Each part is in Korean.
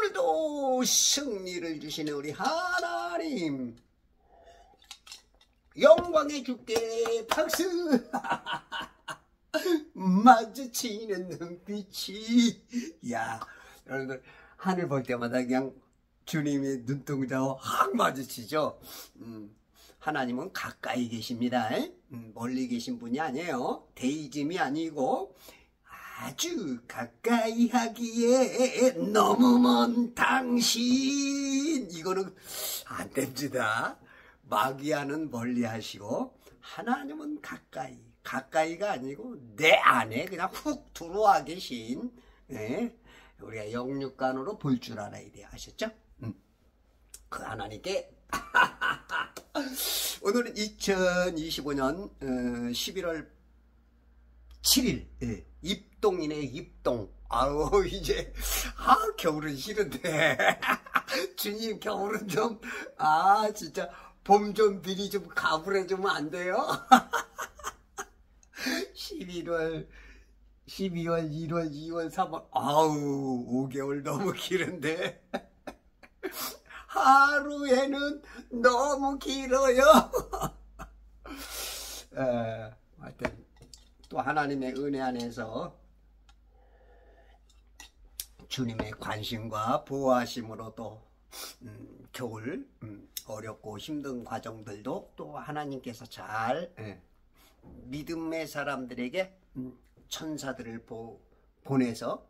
오늘도 승리를 주시는 우리 하나님 영광의 주께 박수. 마주치는 눈빛이, 야 여러분들 하늘 볼 때마다 그냥 주님의 눈동자와 확 마주치죠. 하나님은 가까이 계십니다. 멀리 계신 분이 아니에요. 데이즘이 아니고 아주 가까이 하기에 너무 먼 당신, 이거는 안 됩니다. 마귀와는 멀리 하시고 하나님은 가까이가 아니고 내 안에 그냥 훅 들어와 계신, 우리가 영육간으로 볼 줄 알아야 돼요. 아셨죠? 그 하나님께 오늘은 2025년 11월 7일 입동이네. 입동. 아우 이제 겨울은 싫은데 주님 겨울은 좀 진짜 봄 좀 미리 좀 가불해 주면 안 돼요? 11월 12월 1월 2월 3월 아우 5개월 너무 길은데 하루에는 너무 길어요. 하여튼 또 하나님의 은혜 안에서 주님의 관심과 보호하심으로 또 겨울 어렵고 힘든 과정들도 또 하나님께서 잘 믿음의 사람들에게 천사들을 보내서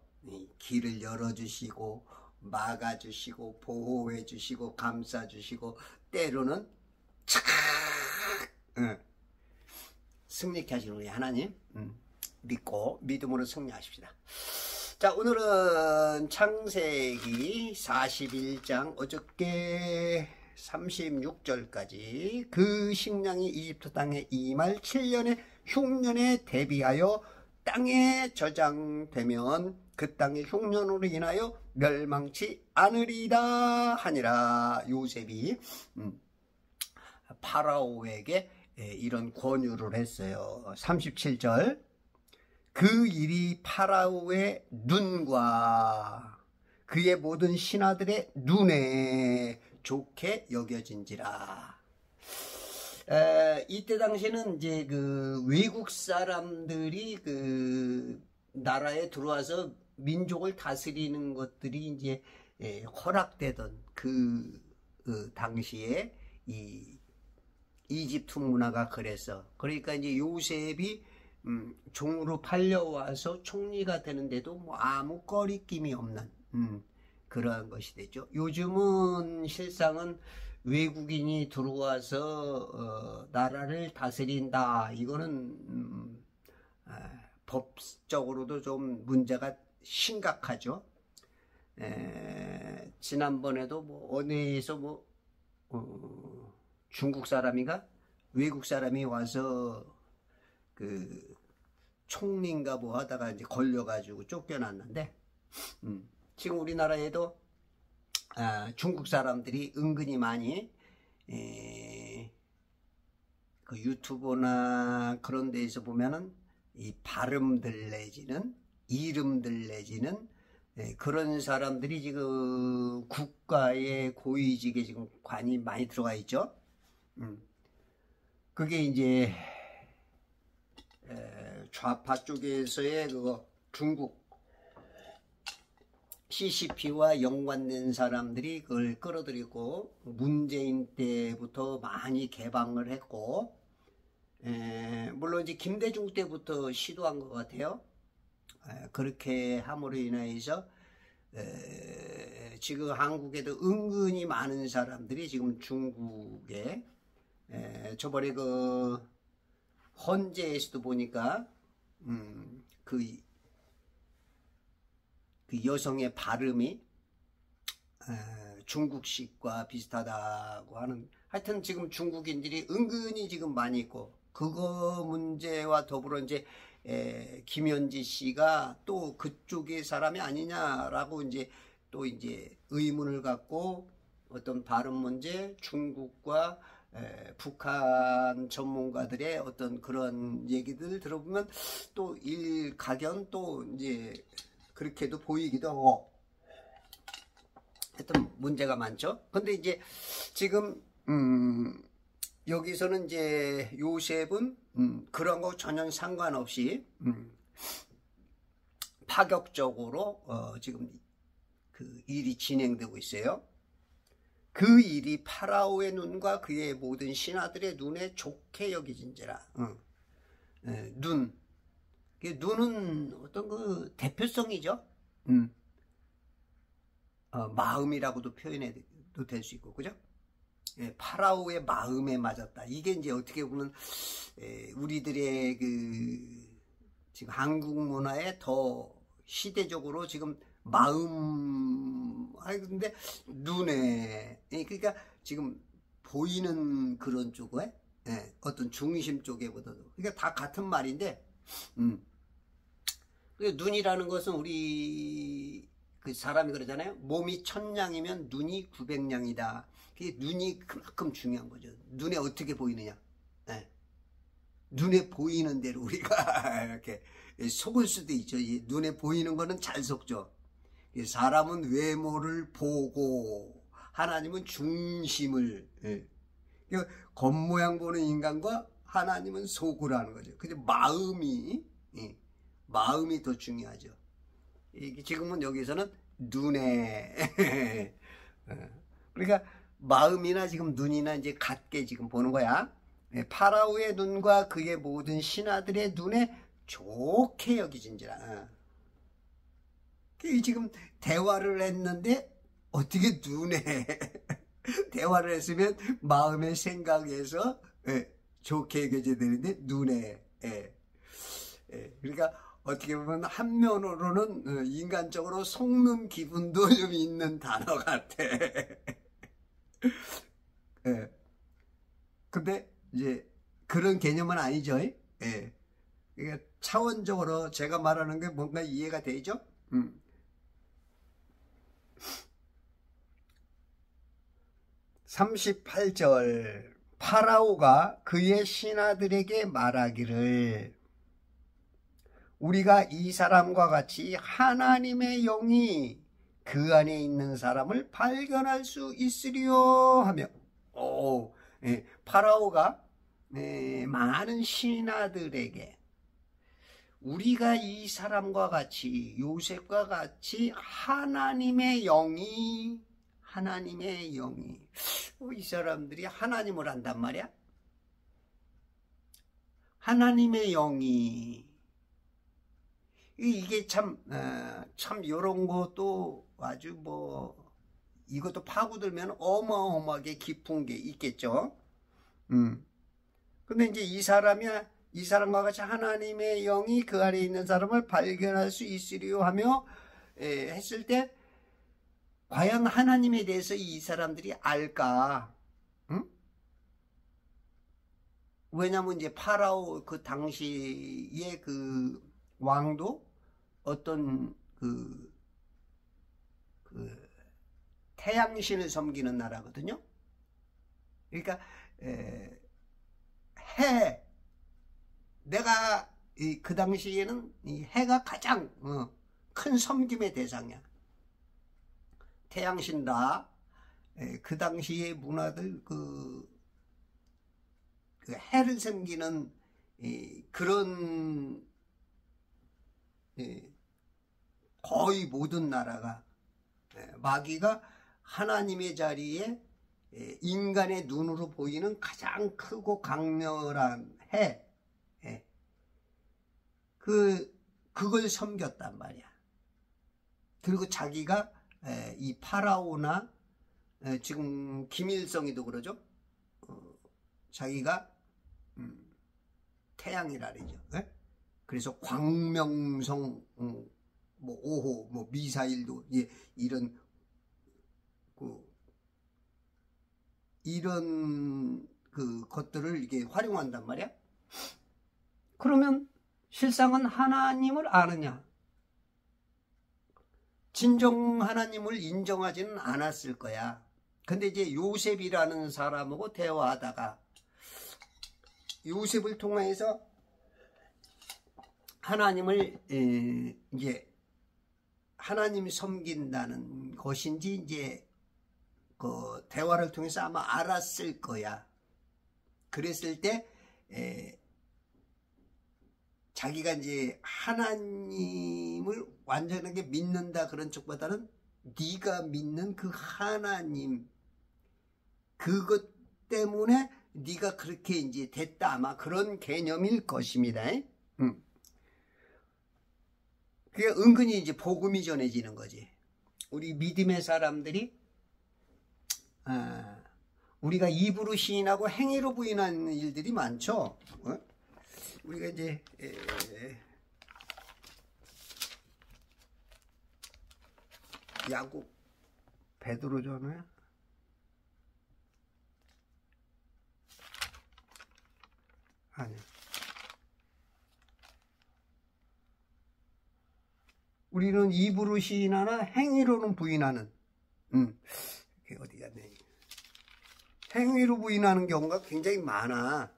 길을 열어주시고 막아주시고 보호해주시고 감싸주시고 때로는 착 승리케 하시는 우리 하나님 믿고 믿음으로 승리하십시다. 자, 오늘은 창세기 41장 어저께 36절까지 그 식량이 이집트 땅에 임할 7년의 흉년에 대비하여 땅에 저장되면 그 땅의 흉년으로 인하여 멸망치 않으리라 하니라. 요셉이 파라오에게 이런 권유를 했어요. 37절 그 일이 파라오의 눈과 그의 모든 신하들의 눈에 좋게 여겨진지라. 이때 당시에는 이제 그 외국 사람들이 그 나라에 들어와서 민족을 다스리는 것들이 이제 허락되던 그 당시에 이 이집트 문화가 그러니까 이제 요셉이 종으로 팔려와서 총리가 되는데도 뭐 아무 꺼리낌이 없는 그러한 것이 되죠. 요즘은 실상은 외국인이 들어와서 나라를 다스린다, 이거는 법적으로도 좀 문제가 심각하죠. 지난번에도 뭐 어디에서 뭐 중국 사람인가 외국 사람이 와서 그 총리인가 뭐 하다가 이제 걸려가지고 쫓겨났는데, 지금 우리나라에도 중국 사람들이 은근히 많이 그 유튜브나 그런 데에서 보면은 이 발음들 내지는 이름들 내지는 그런 사람들이 지금 국가의 고위직에 지금 관이 많이 들어가 있죠. 그게 이제 좌파 쪽에서의 그거 중국 CCP와 연관된 사람들이 그걸 끌어들이고 문재인 때부터 많이 개방을 했고, 물론 이제 김대중 때부터 시도한 것 같아요. 그렇게 함으로 인해서 지금 한국에도 은근히 많은 사람들이 지금 중국에 저번에 그 헌재에서도 보니까 그 여성의 발음이 중국식과 비슷하다고 하는, 하여튼 지금 중국인들이 은근히 지금 많이 있고, 그거 문제와 더불어 이제 김현지 씨가 또 그쪽의 사람이 아니냐라고 이제 또 이제 의문을 갖고 어떤 발음 문제, 중국과 북한 전문가들의 어떤 그런 얘기들 들어보면 또 일가견 또 이제 그렇게도 보이기도 하고, 하여튼 문제가 많죠. 근데 이제 지금 여기서는 이제 요셉은 그런 거 전혀 상관없이 파격적으로 지금 그 일이 진행되고 있어요. 그 일이 파라오의 눈과 그의 모든 신하들의 눈에 좋게 여겨진지라. 눈은 어떤 그 대표성이죠. 마음이라고도 표현해도 될 수 있고, 그죠? 예, 파라오의 마음에 맞았다. 이게 이제 어떻게 보면 우리들의 그 지금 한국 문화에 더 시대적으로 지금 근데 눈에, 그러니까 지금 보이는 그런 쪽에, 어떤 중심 쪽에보다도, 그러니까 다 같은 말인데, 눈이라는 것은 우리 그 사람이 그러잖아요. 몸이 1000냥이면 눈이 900냥이다. 그게 눈이 그만큼 중요한 거죠. 눈에 어떻게 보이느냐. 눈에 보이는 대로 우리가 이렇게 속을 수도 있죠. 눈에 보이는 거는 잘 속죠. 사람은 외모를 보고 하나님은 중심을, 겉모양 보는 인간과 하나님은 속을 하는 거죠. 그래서 마음이 더 중요하죠. 지금은 여기서는 눈에 그러니까 마음이나 지금 눈이나 이제 같게 지금 보는 거야. 파라오의 눈과 그의 모든 신하들의 눈에 좋게 여기진지라. 지금 대화를 했는데 어떻게 눈에 대화를 했으면 마음의 생각에서 좋게 여겨져야 되는데 눈에 그러니까 어떻게 보면 한면으로는 인간적으로 속는 기분도 좀 있는 단어 같아. 근데 이제 그런 개념은 아니죠. 그러니까 차원적으로 제가 말하는 게 뭔가 이해가 되죠? 38절 파라오가 그의 신하들에게 말하기를 우리가 이 사람과 같이 하나님의 영이 그 안에 있는 사람을 발견할 수 있으리요 하며 파라오가 많은 신하들에게 우리가 이 사람과 같이 요셉과 같이 하나님의 영이 이 사람들이 하나님을 안단 말이야. 하나님의 영이 이게 참 요런 것도 아주 이것도 파고들면 어마어마하게 깊은 게 있겠죠. 근데 이제 이 사람과 같이 하나님의 영이 그 안에 있는 사람을 발견할 수 있으리요 하며 했을 때 과연 하나님에 대해서 이 사람들이 알까? 왜냐면 이제 파라오 그 당시의 그 왕도 어떤 그 태양신을 섬기는 나라거든요. 그러니까 내가 그 당시에는 이 해가 가장 큰 섬김의 대상이야. 태양신다. 그 당시의 문화들 그 해를 섬기는 그런 거의 모든 나라가 마귀가 하나님의 자리에 인간의 눈으로 보이는 가장 크고 강렬한 해 그걸 섬겼단 말이야. 그리고 자기가 이 파라오나 지금 김일성이도 그러죠. 자기가 태양이라 그러죠. 그래서 광명성 5호 미사일도 이런 그 것들을 이게 활용한단 말이야. 그러면 실상은 하나님을 아느냐? 진정 하나님을 인정하지는 않았을 거야. 근데 이제 요셉이라는 사람하고 대화하다가 요셉을 통해서 하나님을 이제 하나님 섬긴다는 것인지 이제 그 대화를 통해서 아마 알았을 거야. 그랬을 때 자기가 이제 하나님을 완전하게 믿는다 그런 쪽보다는 네가 믿는 그 하나님, 그것 때문에 네가 그렇게 이제 됐다, 아마 그런 개념일 것입니다. 그게 은근히 이제 복음이 전해지는 거지. 우리 믿음의 사람들이 우리가 입으로 시인하고 행위로 부인하는 일들이 많죠. 우리가 이제 야곱 베드로 전화야? 아니야. 우리는 입으로 시인하나 행위로는 부인하는. 그게 어디 갔네. 행위로 부인하는 경우가 굉장히 많아.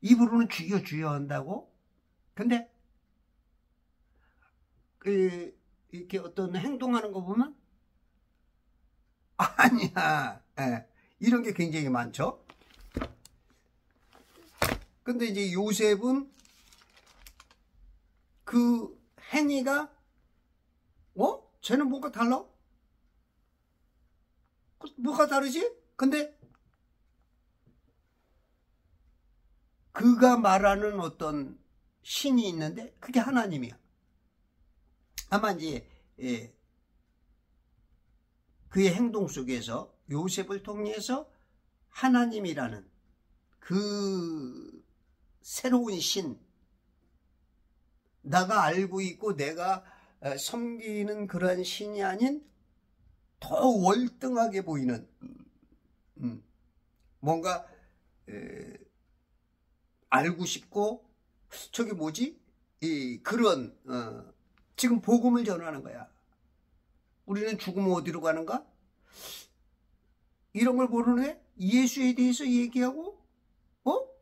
입으로는 주여 주여 한다고? 근데 이렇게 어떤 행동하는 거 보면 아니야. 이런 게 굉장히 많죠. 근데 이제 요셉은 그 행위가 쟤는 뭔가 달라? 뭐가 다르지? 근데 그가 말하는 어떤 신이 있는데 그게 하나님이야. 아마 이제 그의 행동 속에서 요셉을 통해서 하나님이라는 그 새로운 신, 내가 알고 있고 내가 섬기는 그런 신이 아닌 더 월등하게 보이는 뭔가 알고 싶고 저게 뭐지? 그런 지금 복음을 전하는 거야. 우리는 죽으면 어디로 가는가? 이런 걸 모르네? 예수에 대해서 얘기하고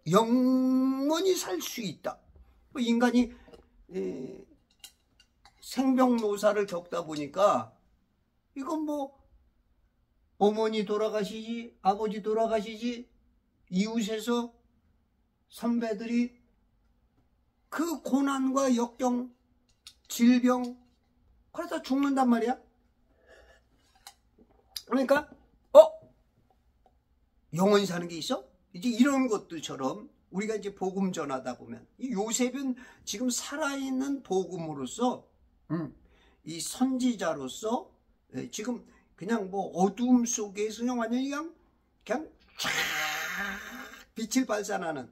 영원히 살 수 있다. 인간이 생병노사를 겪다 보니까 이건 뭐 어머니 돌아가시지, 아버지 돌아가시지, 이웃에서 선배들이 그 고난과 역경, 질병, 그러다 죽는단 말이야. 그러니까 영원히 사는 게 있어? 이제 이런 것들처럼 우리가 이제 복음 전하다 보면 이 요셉은 지금 살아있는 복음으로서 이 선지자로서 지금 그냥 뭐 어두움 속에서 그냥 완전히 그냥 쫙 빛을 발산하는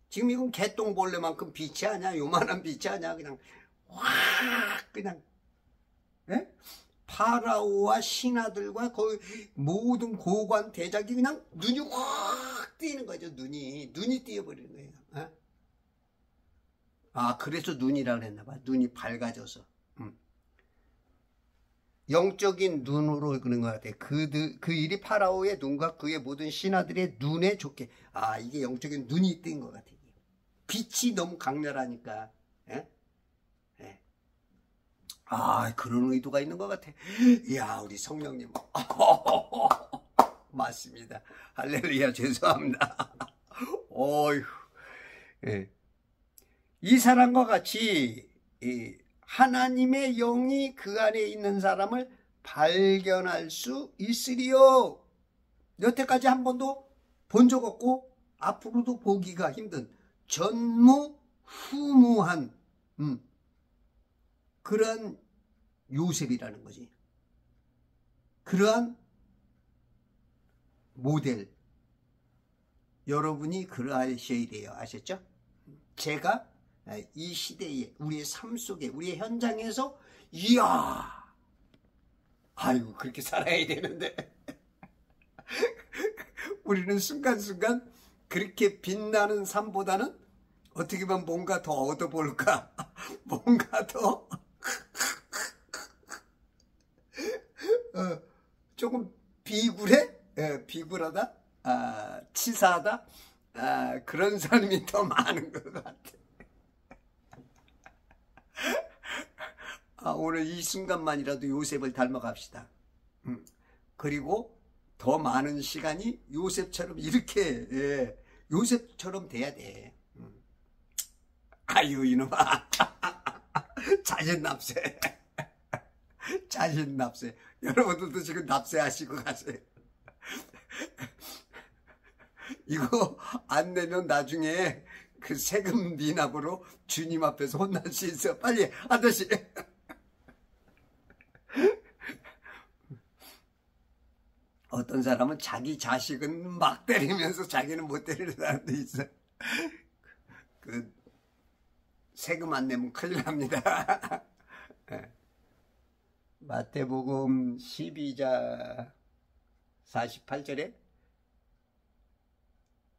지금 이건 개똥벌레만큼 빛이 아니야. 요만한 빛이 아니야. 그냥 확 그냥 파라오와 신하들과 거의 모든 고관 대작이 그냥 눈이 확 띄는 거죠. 눈이 띄어버리는 거예요. 그래서 눈이라 그랬나 봐. 눈이 밝아져서 영적인 눈으로 그런 것 같아. 그 일이 파라오의 눈과 그의 모든 신하들의 눈에 좋게 이게 영적인 눈이 뜬 것 같아. 빛이 너무 강렬하니까. 그런 의도가 있는 것 같아. 이야, 우리 성령님. 맞습니다. 할렐루야, 죄송합니다. 어휴. 이 사람과 같이 하나님의 영이 그 안에 있는 사람을 발견할 수 있으리요. 여태까지 한 번도 본 적 없고 앞으로도 보기가 힘든 전무후무한 그러한 요셉이라는 거지. 그러한 모델. 여러분이 그러하셔야 돼요. 아셨죠? 제가 이 시대에 우리의 삶 속에 우리의 현장에서 이야 아이고 그렇게 살아야 되는데 우리는 순간순간 그렇게 빛나는 삶보다는 어떻게 보면 뭔가 더 얻어볼까 뭔가 더 조금 비굴해? 비굴하다? 치사하다? 그런 사람이 더 많은 것 같아. 오늘 이 순간만이라도 요셉을 닮아갑시다. 그리고 더 많은 시간이 요셉처럼 이렇게, 예, 요셉처럼 돼야 돼. 아유, 이놈아. 자신납세. 자신납세. 여러분들도 지금 납세하시고 가세요. 이거 안 내면 나중에 그 세금 미납으로 주님 앞에서 혼날 수 있어. 빨리 아저씨. 어떤 사람은 자기 자식은 막 때리면서 자기는 못 때리는 사람도 있어. 그 세금 안 내면 큰일 납니다. 마태복음 12장 48절에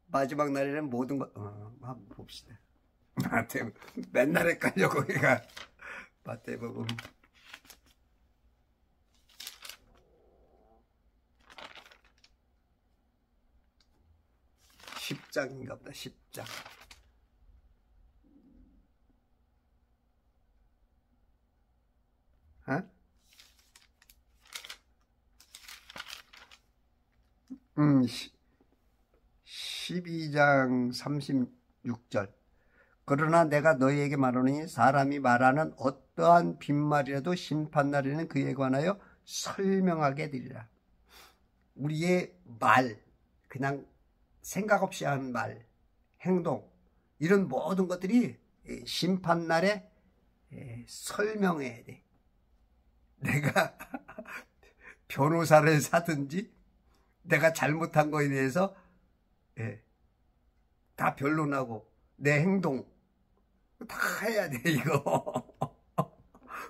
마지막 날에는 모든 것, 한번 봅시다. 맨날 헷갈려, 거기가. 마태복음. 10장인가 보다, 10장. 어? 12장 36절. 그러나 내가 너희에게 말하노니 사람이 말하는 어떠한 빈말이라도 심판날에는 그에 관하여 설명하게 되리라. 우리의 말, 그냥 생각 없이 하는 말, 행동, 이런 모든 것들이 심판날에 설명해야 돼. 내가 변호사를 사든지 내가 잘못한 거에 대해서 다 변론하고 내 행동 다 해야 돼, 이거.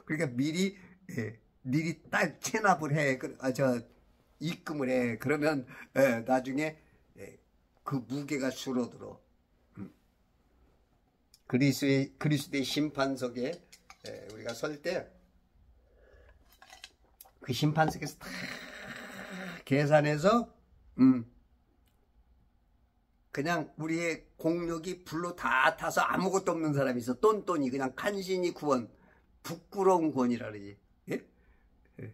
그러니까 미리 딱 체납을 해. 입금을 해. 그러면 나중에 그 무게가 줄어들어. 그리스도의 심판석에 우리가 설 때 그 심판석에서 다 계산해서 그냥 우리의 공력이 불로 다 타서 아무것도 없는 사람이 있어. 똔똔이 그냥 간신히 구원, 부끄러운 구원이라 그러지. 예?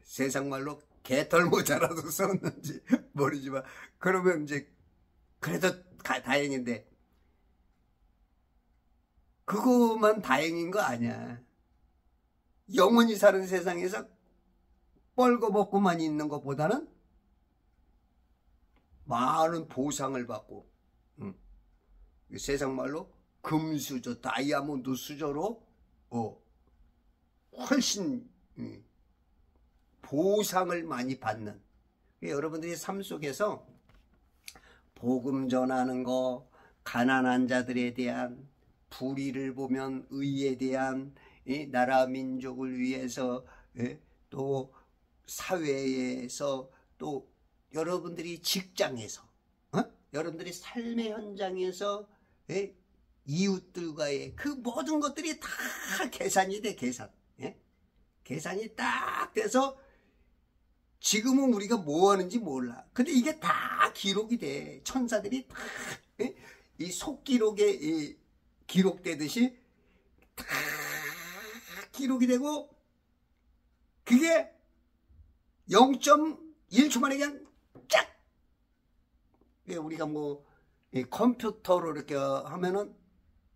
세상 말로 개털 모자라도 썼는지 모르지만, 그러면 이제 그래도 다행인데, 그거만 다행인 거 아니야. 영원히 사는 세상에서 뻘거벗고만 있는 것보다는 많은 보상을 받고, 세상 말로 금수저, 다이아몬드 수저로 훨씬 보상을 많이 받는, 여러분들이 삶 속에서 복음 전하는 거, 가난한 자들에 대한, 불의를 보면 의에 대한, 나라 민족을 위해서, 또 사회에서, 또 여러분들이 직장에서, 여러분들이 삶의 현장에서 이웃들과의 그 모든 것들이 다 계산이 돼. 계산. 계산이 딱 돼서 지금은 우리가 뭐 하는지 몰라. 근데 이게 다 기록이 돼. 천사들이 다 이 속기록에 기록되듯이 다 기록이 되고, 그게 0.1초 만에 그냥 쫙! 우리가 뭐 컴퓨터로 이렇게 하면은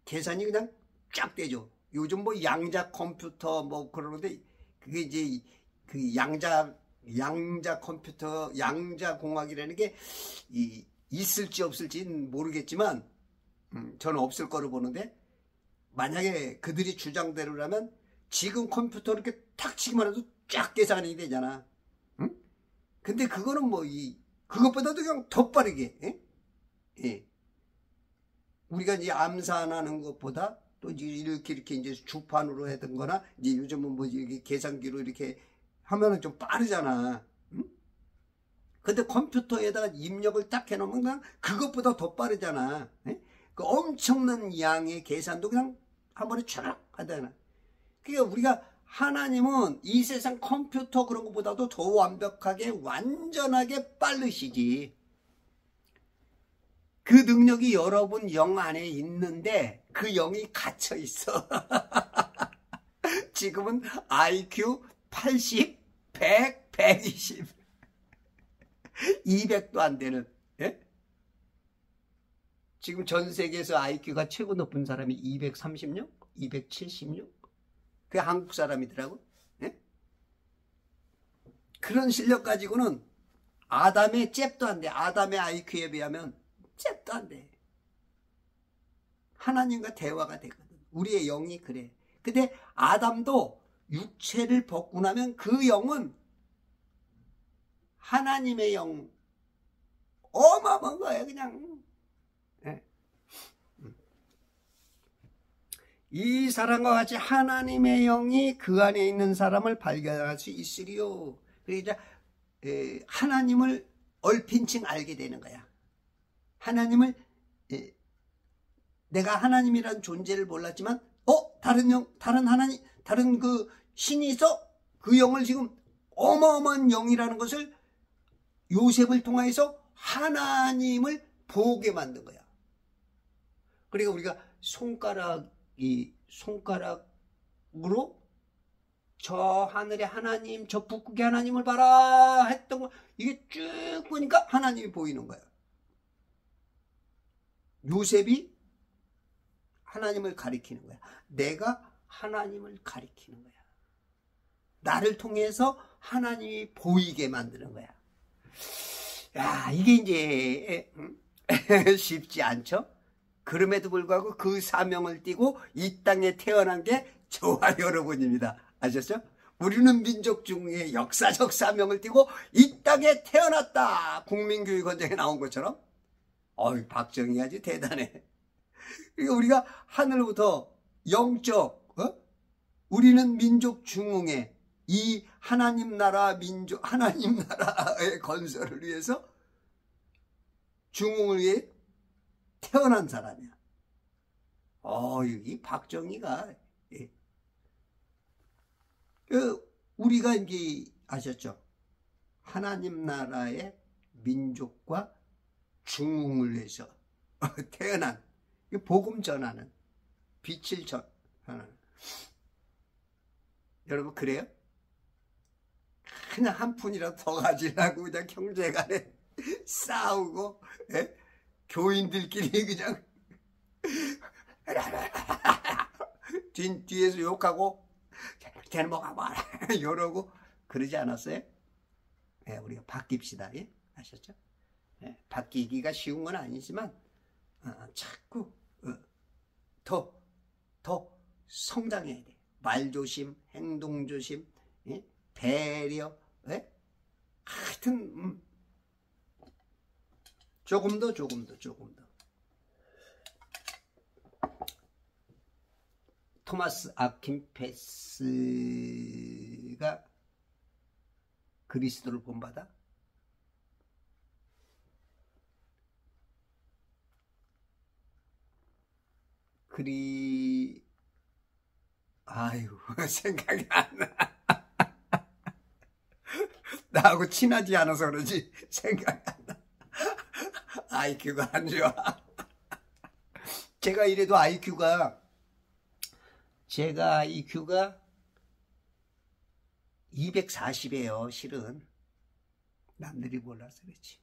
계산이 그냥 쫙 되죠. 요즘 뭐 양자 컴퓨터 뭐 그러는데, 그게 이제 그 양자 컴퓨터, 양자 공학이라는 게 있을지 없을지는 모르겠지만, 저는 없을 거로 보는데, 만약에 그들이 주장대로라면 지금 컴퓨터 이렇게 탁 치기만 해도 쫙 계산이 되잖아. 응? 근데 그거는 뭐 그것보다도 그냥 더 빠르게, 우리가 이제 암산하는 것보다 또 이렇게 이제 주판으로 하던 거나, 이제 요즘은 뭐 이렇게 계산기로 이렇게 하면은 좀 빠르잖아. 응? 근데 컴퓨터에다가 입력을 딱 해놓으면 그냥 그것보다 더 빠르잖아. 그 엄청난 양의 계산도 그냥 한 번에 촤락 하잖아. 그러니까 우리가, 하나님은 이 세상 컴퓨터 그런 것보다도 더 완벽하게, 완전하게 빠르시지. 그 능력이 여러분 영 안에 있는데 그 영이 갇혀 있어. 지금은 IQ 80, 100, 120, 200도 안 되는, 예? 지금 전 세계에서 IQ가 최고 높은 사람이 236, 276? 그게 한국 사람이더라고. 예? 그런 실력 가지고는 아담의 잽도 안 돼. 아담의 IQ에 비하면 잽도 안 돼. 하나님과 대화가 되거든. 우리의 영이 그래. 근데 아담도 육체를 벗고 나면 그 영은 하나님의 영, 어마어마한 거예요, 그냥. 네. 이 사람과 같이 하나님의 영이 그 안에 있는 사람을 발견할 수 있으리요. 그러니까 하나님을 얼핀칭 알게 되는 거야. 하나님을, 내가 하나님이라는 존재를 몰랐지만, 다른 영, 다른 하나님, 다른 그 신이 있어? 그 영을 지금 어마어마한 영이라는 것을 요셉을 통해서 하나님을 보게 만든 거야. 그러니까 우리가 손가락으로 저 하늘의 하나님, 저 북극의 하나님을 봐라 했던 거, 이게 쭉 보니까 하나님이 보이는 거야. 요셉이 하나님을 가리키는 거야. 내가 하나님을 가리키는 거야. 나를 통해서 하나님이 보이게 만드는 거야. 야, 이게 이제 쉽지 않죠? 그럼에도 불구하고 그 사명을 띠고 이 땅에 태어난 게 저와 여러분입니다. 아셨죠? 우리는 민족 중에 역사적 사명을 띠고 이 땅에 태어났다. 국민교육원장에 나온 것처럼. 박정희 아주 대단해. 그러니까 우리가 하늘부터 영적, 우리는 민족 중흥에 이 하나님 나라의 건설을 위해서 중흥을 위해 태어난 사람이야. 이 박정희가, 우리가 이제 아셨죠? 하나님 나라의 민족과 중흥을 위해서 태어난, 복음 전하는, 빛을 전하는. 여러분, 그래요? 그냥 한 푼이라도 더 가지려고 그냥 형제간에 싸우고, 교인들끼리 그냥 뒤에서 욕하고 쟤는 뭐가 뭐라 이러고 그러지 않았어요? 우리가 바뀝시다. 아셨죠? 바뀌기가 쉬운 건 아니지만 자꾸 더 성장해야 돼. 말조심, 행동조심, 배려, 하여튼 조금 더. 토마스 아킨페스가 그리스도를 본받아? 생각이 안 나. 나하고 친하지 않아서 그러지 생각이 안 나. IQ가 안 좋아. 제가 이래도 IQ가 240이에요. 실은 남들이 몰라서 그렇지.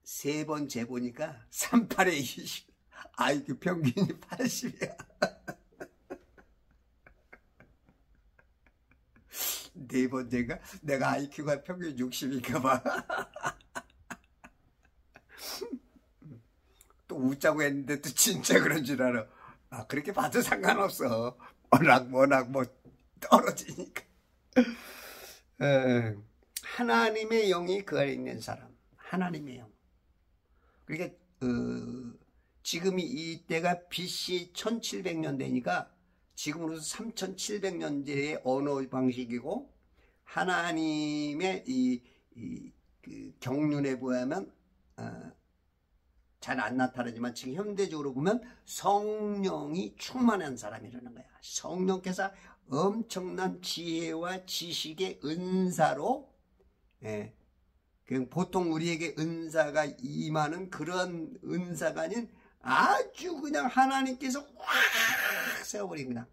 3번 재보니까 38에 20. IQ 평균이 80이야. 4번째가 내가 IQ가 평균 60인가 봐. 또 웃자고 했는데 또 진짜 그런 줄 알아. 그렇게 봐도 상관없어. 워낙 떨어지니까. 하나님의 영이 그 안에 있는 사람. 하나님의 영. 그러니까 지금이 이때가 BC 1700년대니까 지금으로서 3700년대의 언어 방식이고, 하나님의 그 경륜에 보면 잘 안 나타나지만 지금 현대적으로 보면 성령이 충만한 사람이라는 거야. 성령께서 엄청난 지혜와 지식의 은사로, 그냥 보통 우리에게 은사가 임하는 그런 은사가 아닌 아주 그냥 하나님께서 확 세워버린 그냥,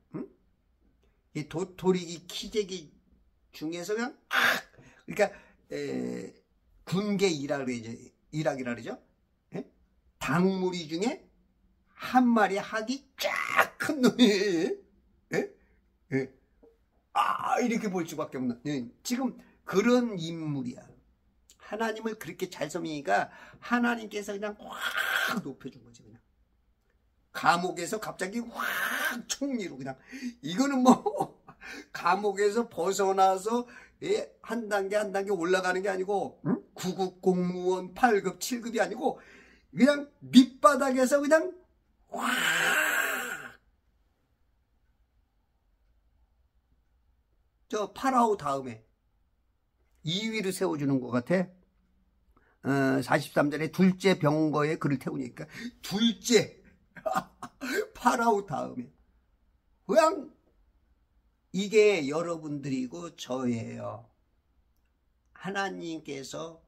이 도토리기 키재기 중에서 그냥 그러니까 군계 일학이라 그러죠. 예? 닭무리 중에 한 마리 학이 쫙 큰 놈이 예? 예. 이렇게 볼 수밖에 없는 지금 그런 인물이야. 하나님을 그렇게 잘 섬기니까 하나님께서 그냥 확 높여준 거지. 그냥 감옥에서 갑자기 확 총리로 그냥 이거는 뭐 감옥에서 벗어나서 한 단계 한 단계 올라가는 게 아니고 9급 공무원 8급 7급이 아니고 그냥 밑바닥에서 그냥 와 저 파라오 다음에 2위를 세워주는 것 같아. 43절에 둘째 병거에 그를 태우니까 둘째 파라오 다음에 그냥 이게 여러분들이고 저예요. 하나님께서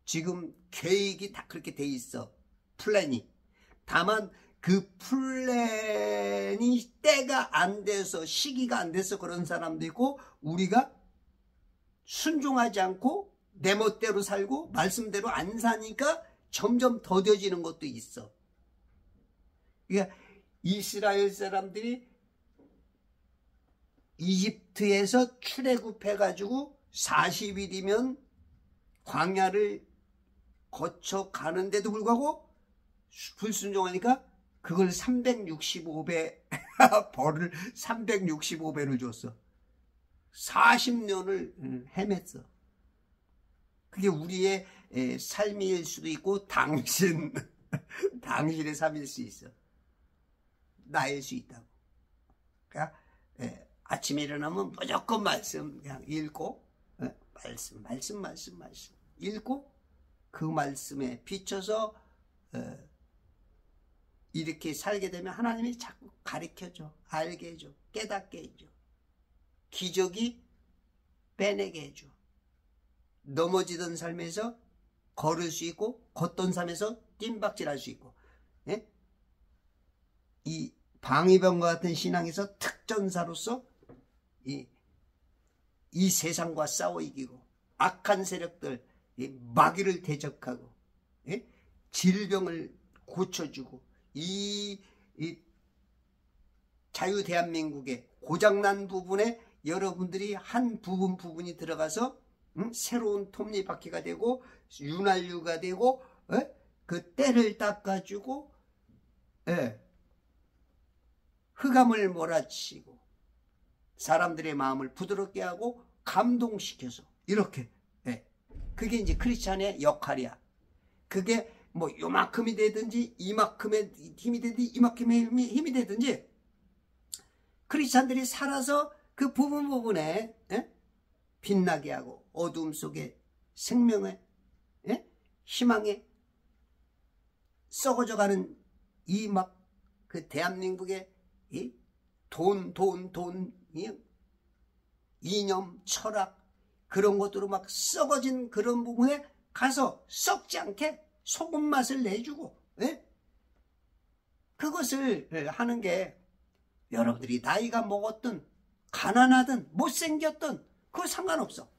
지금 계획이 다 그렇게 돼 있어. 플랜이. 다만 그 플랜이 때가 안 돼서 시기가 안 돼서 그런 사람도 있고 우리가 순종하지 않고 내 멋대로 살고 말씀대로 안 사니까 점점 더뎌지는 것도 있어. 그러니까 이스라엘 사람들이 이집트에서 출애굽해가지고 40일이면 광야를 거쳐 가는데도 불구하고 불순종하니까 그걸 365배 벌을 365배를 줬어. 40년을 헤맸어. 그게 우리의 삶일 수도 있고 당신의 삶일 수 있어. 나일 수 있다고. 그러니까 아침에 일어나면 무조건 말씀 그냥 읽고 말씀 읽고 그 말씀에 비춰서 이렇게 살게 되면 하나님이 자꾸 가르쳐줘, 알게 해줘, 깨닫게 해줘. 기적이 빼내게 해줘. 넘어지던 삶에서 걸을 수 있고 걷던 삶에서 뜀박질할 수 있고. 예? 이 방위병과 같은 신앙에서 특전사로서 이 세상과 싸워 이기고 악한 세력들 마귀를 대적하고 예? 질병을 고쳐주고 이 자유 대한민국의 고장난 부분에 여러분들이 한 부분이 들어가서 새로운 톱니바퀴가 되고 윤활유가 되고 그 때를 닦아주고 흑암을 몰아치고 사람들의 마음을 부드럽게 하고 감동시켜서 이렇게 그게 이제 크리스찬의 역할이야. 그게 뭐 요만큼이 되든지 이만큼의 힘이 되든지 이만큼의 힘이 되든지 크리스찬들이 살아서 그 부분에 빛나게 하고 어두움 속에 생명에 희망에 썩어져가는 이 막 그 대한민국의 이 돈 이념 철학 그런 것들로 막 썩어진 그런 부분에 가서 썩지 않게 소금 맛을 내주고 그것을 하는 게 여러분들이 나이가 먹었든 가난하든 못생겼든 그거 상관없어.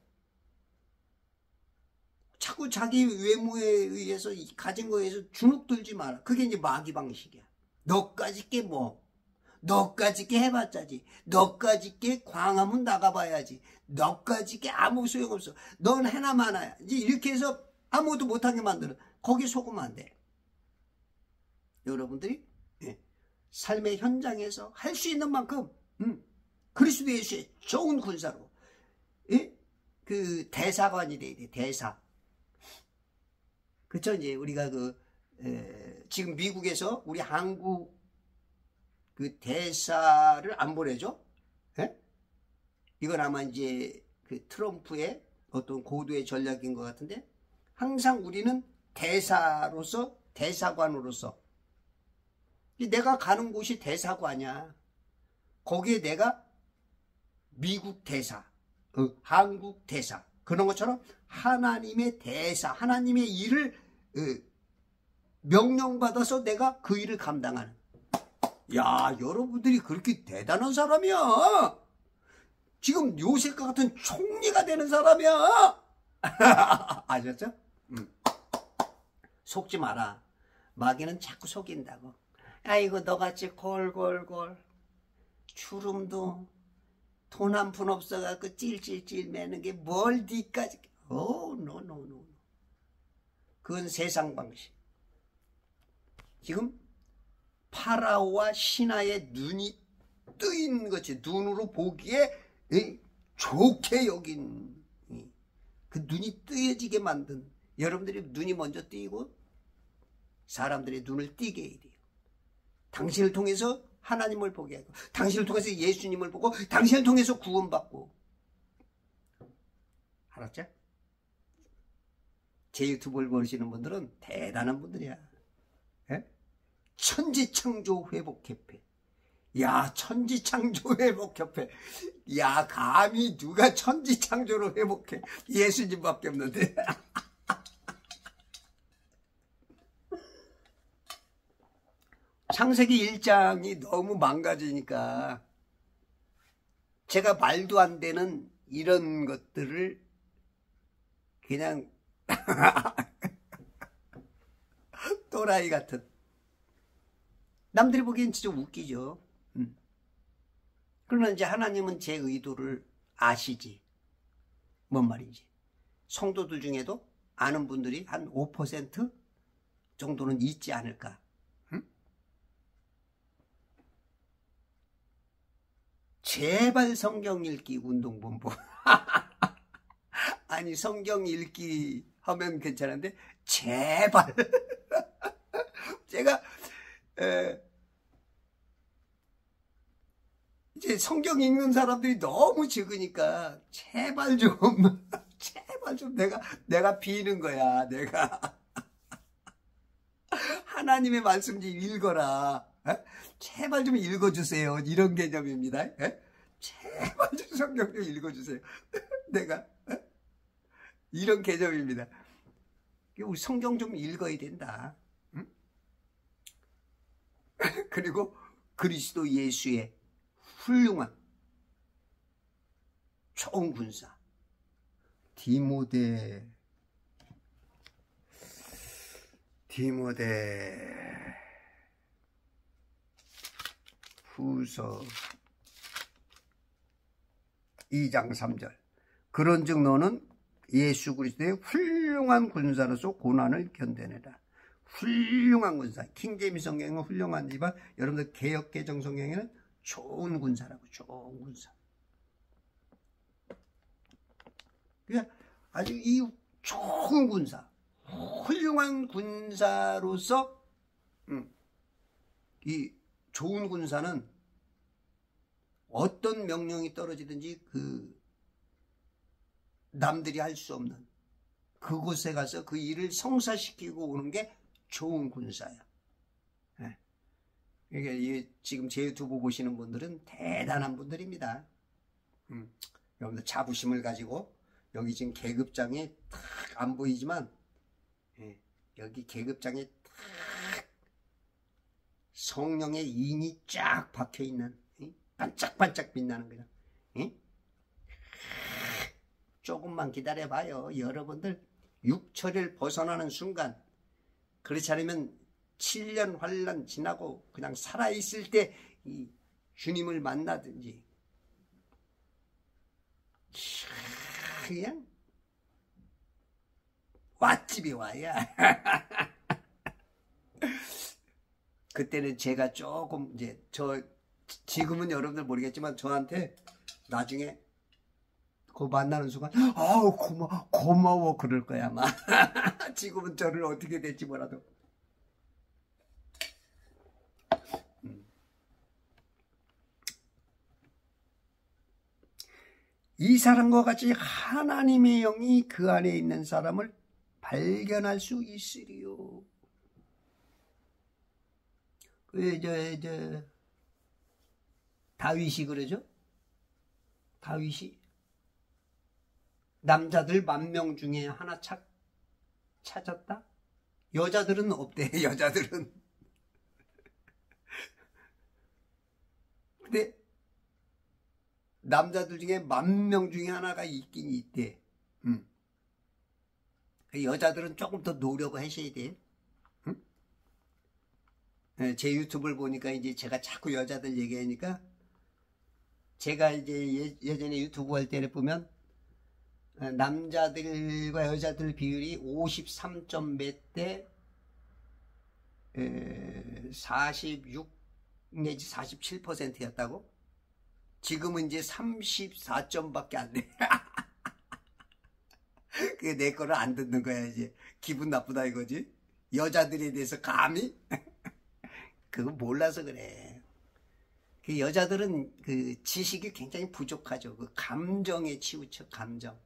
자꾸 자기 외모에 의해서 가진 거에 의해서 주눅들지 마라. 그게 이제 마귀 방식이야. 너까지 게 뭐 너까지 게 해봤자지. 너까지 게 광화문 나가봐야지. 너까지 게 아무 소용없어. 넌 해나 마나야. 이제 이렇게 해서 아무것도 못하게 만드는 거기 속으면 안 돼. 여러분들이 삶의 현장에서 할 수 있는 만큼 그리스도 예수의 좋은 군사로 그 대사관이 돼야 돼. 대사. 그쵸? 이제 우리가 지금 미국에서 우리 한국 그 대사를 안 보내죠? 이건 아마 이제 그 트럼프의 어떤 고도의 전략인 것 같은데 항상 우리는 대사로서 대사관으로서 내가 가는 곳이 대사관이야. 거기에 내가 미국 대사, 한국 대사 그런 것처럼 하나님의 대사, 하나님의 일을 명령받아서 내가 그 일을 감당하는. 야, 여러분들이 그렇게 대단한 사람이야. 지금 요셉과 같은 총리가 되는 사람이야. 아셨죠? 속지 마라. 마귀는 자꾸 속인다고. 아이고 너같이 골골골 주름도 돈 한 푼 없어갖고 찔찔찔 매는 게 뭘 니까지. 노. 그건 세상 방식. 지금 파라오와 신하의 눈이 뜨인 거지. 눈으로 보기에 좋게 여긴 그 눈이 뜨여지게 만든, 여러분들이 눈이 먼저 뜨이고 사람들의 눈을 띄게 해야 돼요. 당신을 통해서 하나님을 보게 하고, 당신을 통해서 예수님을 보고, 당신을 통해서 구원받고. 알았죠? 제 유튜브를 보시는 분들은 대단한 분들이야. 예? 천지창조회복협회. 야, 천지창조회복협회. 야, 감히 누가 천지창조를 회복해. 예수님밖에 없는데. 창세기 1장이 너무 망가지니까 제가 말도 안 되는 이런 것들을 그냥 또라이 같은, 남들이 보기엔 진짜 웃기죠. 그러나 이제 하나님은 제 의도를 아시지. 뭔 말인지. 성도들 중에도 아는 분들이 한 5% 정도는 있지 않을까. 제발 성경 읽기 운동본부. 아니 성경 읽기 하면 괜찮은데 제발. 제가 이제 성경 읽는 사람들이 너무 적으니까 제발 좀 내가 비는 거야. 내가 하나님의 말씀 좀 읽어라. 제발 좀 읽어주세요. 이런 개념입니다. 제발 좀 성경 좀 읽어주세요. 내가 이런 개념입니다. 우리 성경 좀 읽어야 된다. 응? 그리고 그리스도 예수의 훌륭한 좋은 군사 디모데 후서 2장 3절. 그런즉 너는 예수 그리스도의 훌륭한 군사로서 고난을 견뎌내라. 훌륭한 군사. 킹제임스 성경은 훌륭하지만 여러분들 개역개정 성경에는 좋은 군사라고. 좋은 군사. 그러니까 아주 이 좋은 군사, 훌륭한 군사로서 이 좋은 군사는 어떤 명령이 떨어지든지 그 남들이 할 수 없는 그곳에 가서 그 일을 성사시키고 오는 게 좋은 군사야. 그러니까 지금 제 유튜브 보시는 분들은 대단한 분들입니다. 여러분들 자부심을 가지고, 여기 지금 계급장에 탁 안 보이지만 여기 계급장에 탁 성령의 인이 쫙 박혀있는, 반짝반짝 빛나는 거야. 조금만 기다려봐요. 여러분들 육철을 벗어나는 순간, 그렇지 않으면 7년 환란 지나고 그냥 살아있을 때 이 주님을 만나든지 그냥 왓집이 와야. 그때는 제가 조금 이제 지금은 여러분들 모르겠지만 저한테 나중에 그 만나는 순간 아우 고마워 그럴 거야 아마. 지금은 저를 어떻게 될지 몰라도. 이 사람과 같이 하나님의 영이 그 안에 있는 사람을 발견할 수 있으리요. 다윗이 그러죠? 다윗이 남자들 10,000명 중에 하나 찾았다? 여자들은 없대. 여자들은. 근데 남자들 중에 10,000명 중에 하나가 있긴 있대. 여자들은 조금 더 노력을 하셔야 돼. 제 유튜브를 보니까 이제 제가 자꾸 여자들 얘기하니까, 제가 이제 예전에 유튜브 할 때를 보면 남자들과 여자들 비율이 53점 몇 대 46 내지 47%였다고? 지금은 이제 34점밖에 안 돼. 그게 내 거를 안 듣는 거야. 이제 기분 나쁘다 이거지. 여자들에 대해서 감히? 그거 몰라서 그래. 그 여자들은 그 지식이 굉장히 부족하죠. 그 감정에 치우쳐. 감정.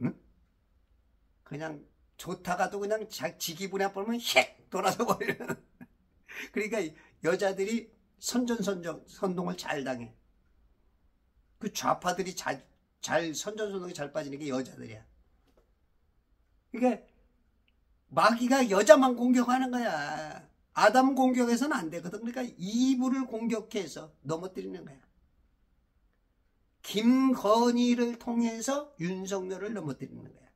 응? 그냥 좋다가도 그냥 지기분해 보면 헥 돌아서 버리는. 그러니까 여자들이 선동을 잘 당해. 그 좌파들이 선전선동이 잘 빠지는 게 여자들이야. 그러니까 마귀가 여자만 공격하는 거야. 아담 공격해서는 안 되거든. 그러니까 이브를 공격해서 넘어뜨리는 거야. 김건희를 통해서 윤석열을 넘어뜨리는 거야.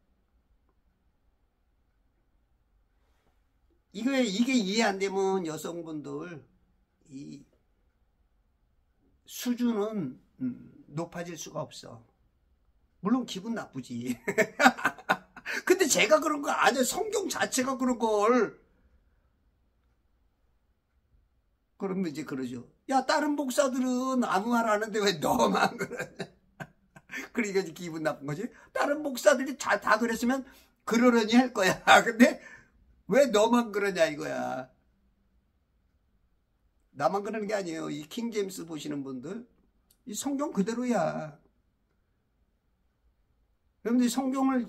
이게 이해 안 되면 여성분들 이 수준은 높아질 수가 없어. 물론 기분 나쁘지. 근데 제가 그런 거 아니야. 성경 자체가 그런 걸. 그러면 이제 그러죠. 야, 다른 목사들은 아무 말 안 하는데 왜 너만 그러냐. 그러니까 이제 기분 나쁜 거지. 다른 목사들이 다 그랬으면 그러려니 할 거야. 근데 왜 너만 그러냐 이거야. 나만 그러는 게 아니에요. 이 킹제임스 보시는 분들 이 성경 그대로야. 여러분들이 성경을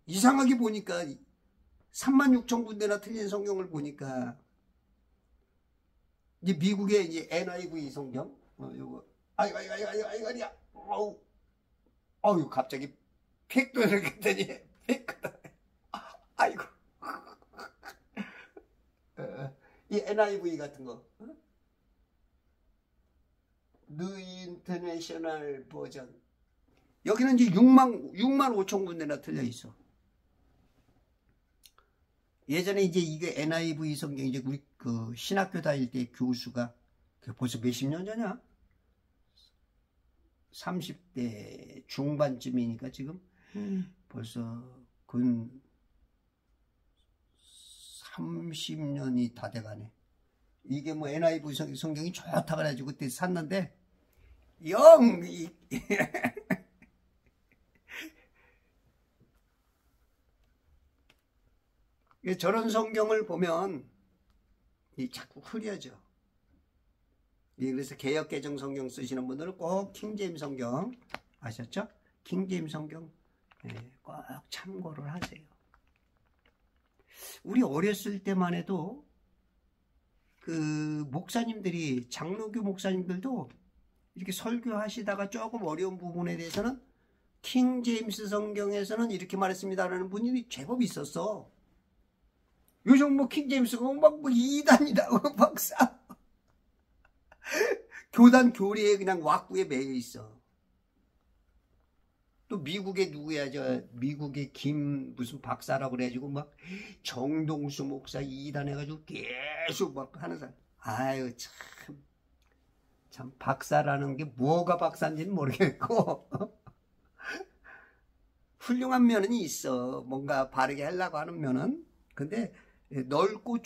이상하게 보니까 36,000군데나 틀린 성경을 보니까 이제 미국의 이제 NIV 성경 요거 아이고 아유 갑자기 팩도를 했더니 팩다. 아이고 이 NIV 같은 거 뉴 인터내셔널 버전 여기는 이제 6만 5천 군데나 틀려 있어. 예전에 이제 이게 NIV 성경 이제 우리 그 신학교 다닐 때 교수가 벌써 몇십 년 전이야? 30대 중반쯤이니까 지금 벌써 근 30년이 다 돼가네. 이게 뭐 NIV 성경이 좋다 그래가지고 그때 샀는데 영 저런 성경을 보면 자꾸 흐려져. 그래서 개역개정 성경 쓰시는 분들은 꼭 킹제임스 성경 아셨죠? 킹제임스 성경 꼭 참고를 하세요. 우리 어렸을 때만 해도 그 목사님들이 장로교 목사님들도 이렇게 설교하시다가 조금 어려운 부분에 대해서는 킹제임스 성경에서는 이렇게 말했습니다라는 분이 제법 있었어. 요즘 뭐 킹제임스가 막 뭐 이단이다 박사. 교단 교리에 그냥 왁구에 매여 있어. 또 미국에 누구야 미국의 김 무슨 박사라고 그래가지고 막 정동수 목사 이단 해가지고 계속 막 하는 사람. 아유 참 박사라는 게 뭐가 박사인지는 모르겠고 훌륭한 면은 있어. 뭔가 바르게 하려고 하는 면은. 근데 넓고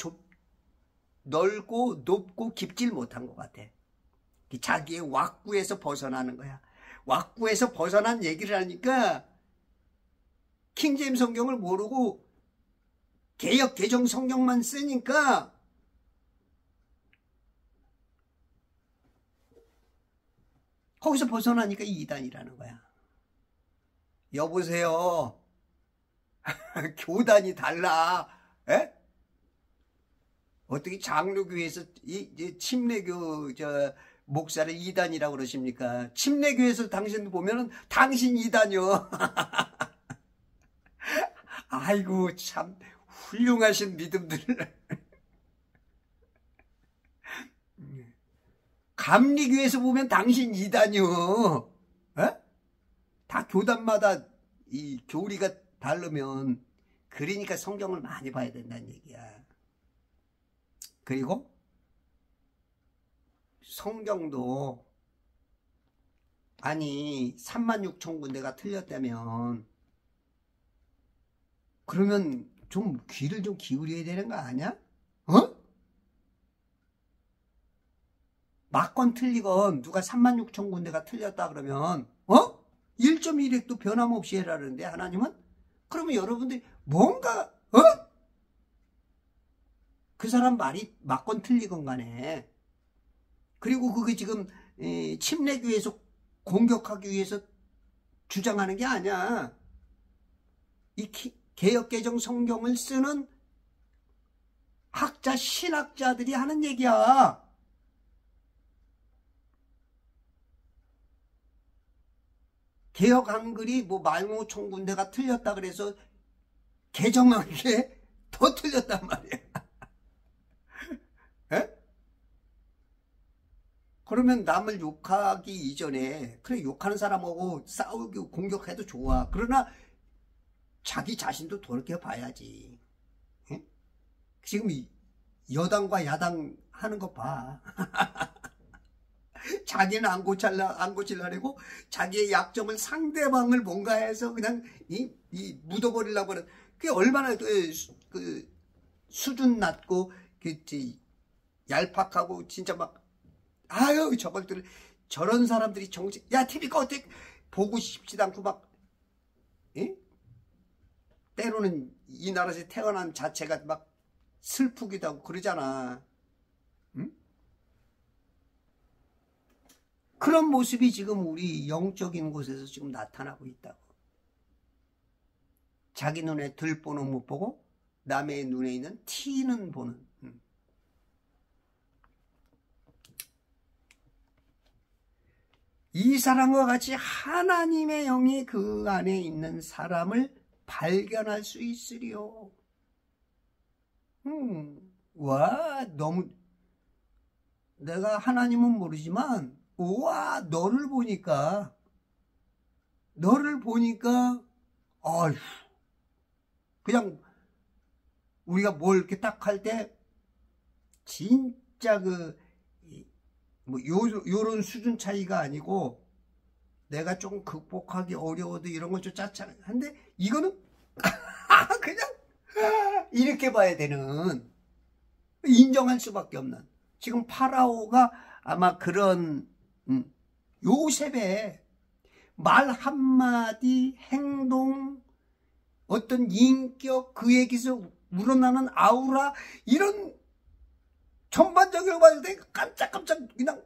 높고 깊질 못한 것 같아. 자기의 왁구에서 벗어나는 거야. 왁구에서 벗어난 얘기를 하니까 킹제임스 성경을 모르고 개역 개정 성경만 쓰니까 거기서 벗어나니까 이단이라는 거야. 여보세요. 교단이 달라. 에? 어떻게 장로교에서 이 침례교 목사를 이단이라고 그러십니까? 침례교에서 당신 보면은 당신 이단이요. 아이고 참 훌륭하신 믿음들. 감리교에서 보면 당신 이단이요. 교단마다 이 교리가 다르면 그러니까 성경을 많이 봐야 된다는 얘기야. 그리고 성경도 아니 36,000군데가 틀렸다면 그러면 좀 귀를 좀 기울여야 되는 거 아니야? 어? 맞건 틀리건 누가 36,000군데가 틀렸다 그러면 1.1핵도 변함없이 해라는데 하나님은? 그러면 여러분들이 뭔가 그 사람 말이 맞건 틀리건 간에 그리고 그게 지금 침례 교회에서 공격하기 위해서 주장하는 게 아니야. 이 개역개정 성경을 쓰는 학자 신학자들이 하는 얘기야. 개역 한글이 뭐 15,000군데가 틀렸다 그래서 개정한 게 더 틀렸단 말이야. 에? 그러면 남을 욕하기 이전에 그래 욕하는 사람하고 싸우고 공격해도 좋아. 그러나 자기 자신도 돌이켜봐야지. 에? 지금 여당과 야당 하는 거 봐. 자기는 안 고치려고 자기의 약점을 상대방을 뭔가 해서 그냥 묻어버리려고 하는 그게 얼마나 그 수준 낮고 얄팍하고 진짜 막 아유 저것들 저런 사람들이 정치 야 TV가 어떻게 보고 싶지도 않고 막 때로는 이 나라에서 태어난 자체가 막 슬프기도 하고 그러잖아. 응? 그런 모습이 지금 우리 영적인 곳에서 지금 나타나고 있다고. 자기 눈에 들보는 못 보고 남의 눈에 있는 티는 보는. 이 사람과 같이 하나님의 영이 그 안에 있는 사람을 발견할 수 있으리요. 와, 너무 내가 하나님은 모르지만 와, 너를 보니까 아휴 그냥 우리가 뭘 이렇게 딱 할 때 진짜 뭐 요런 수준 차이가 아니고 내가 조금 극복하기 어려워도 이런 건 좀 짜릿한데 이거는 그냥 이렇게 봐야 되는 인정할 수밖에 없는 지금 파라오가 아마 그런 요셉의 말 한마디 행동 어떤 인격 그에게서 우러나는 아우라 이런 전반적으로 봤을 때 깜짝깜짝 그냥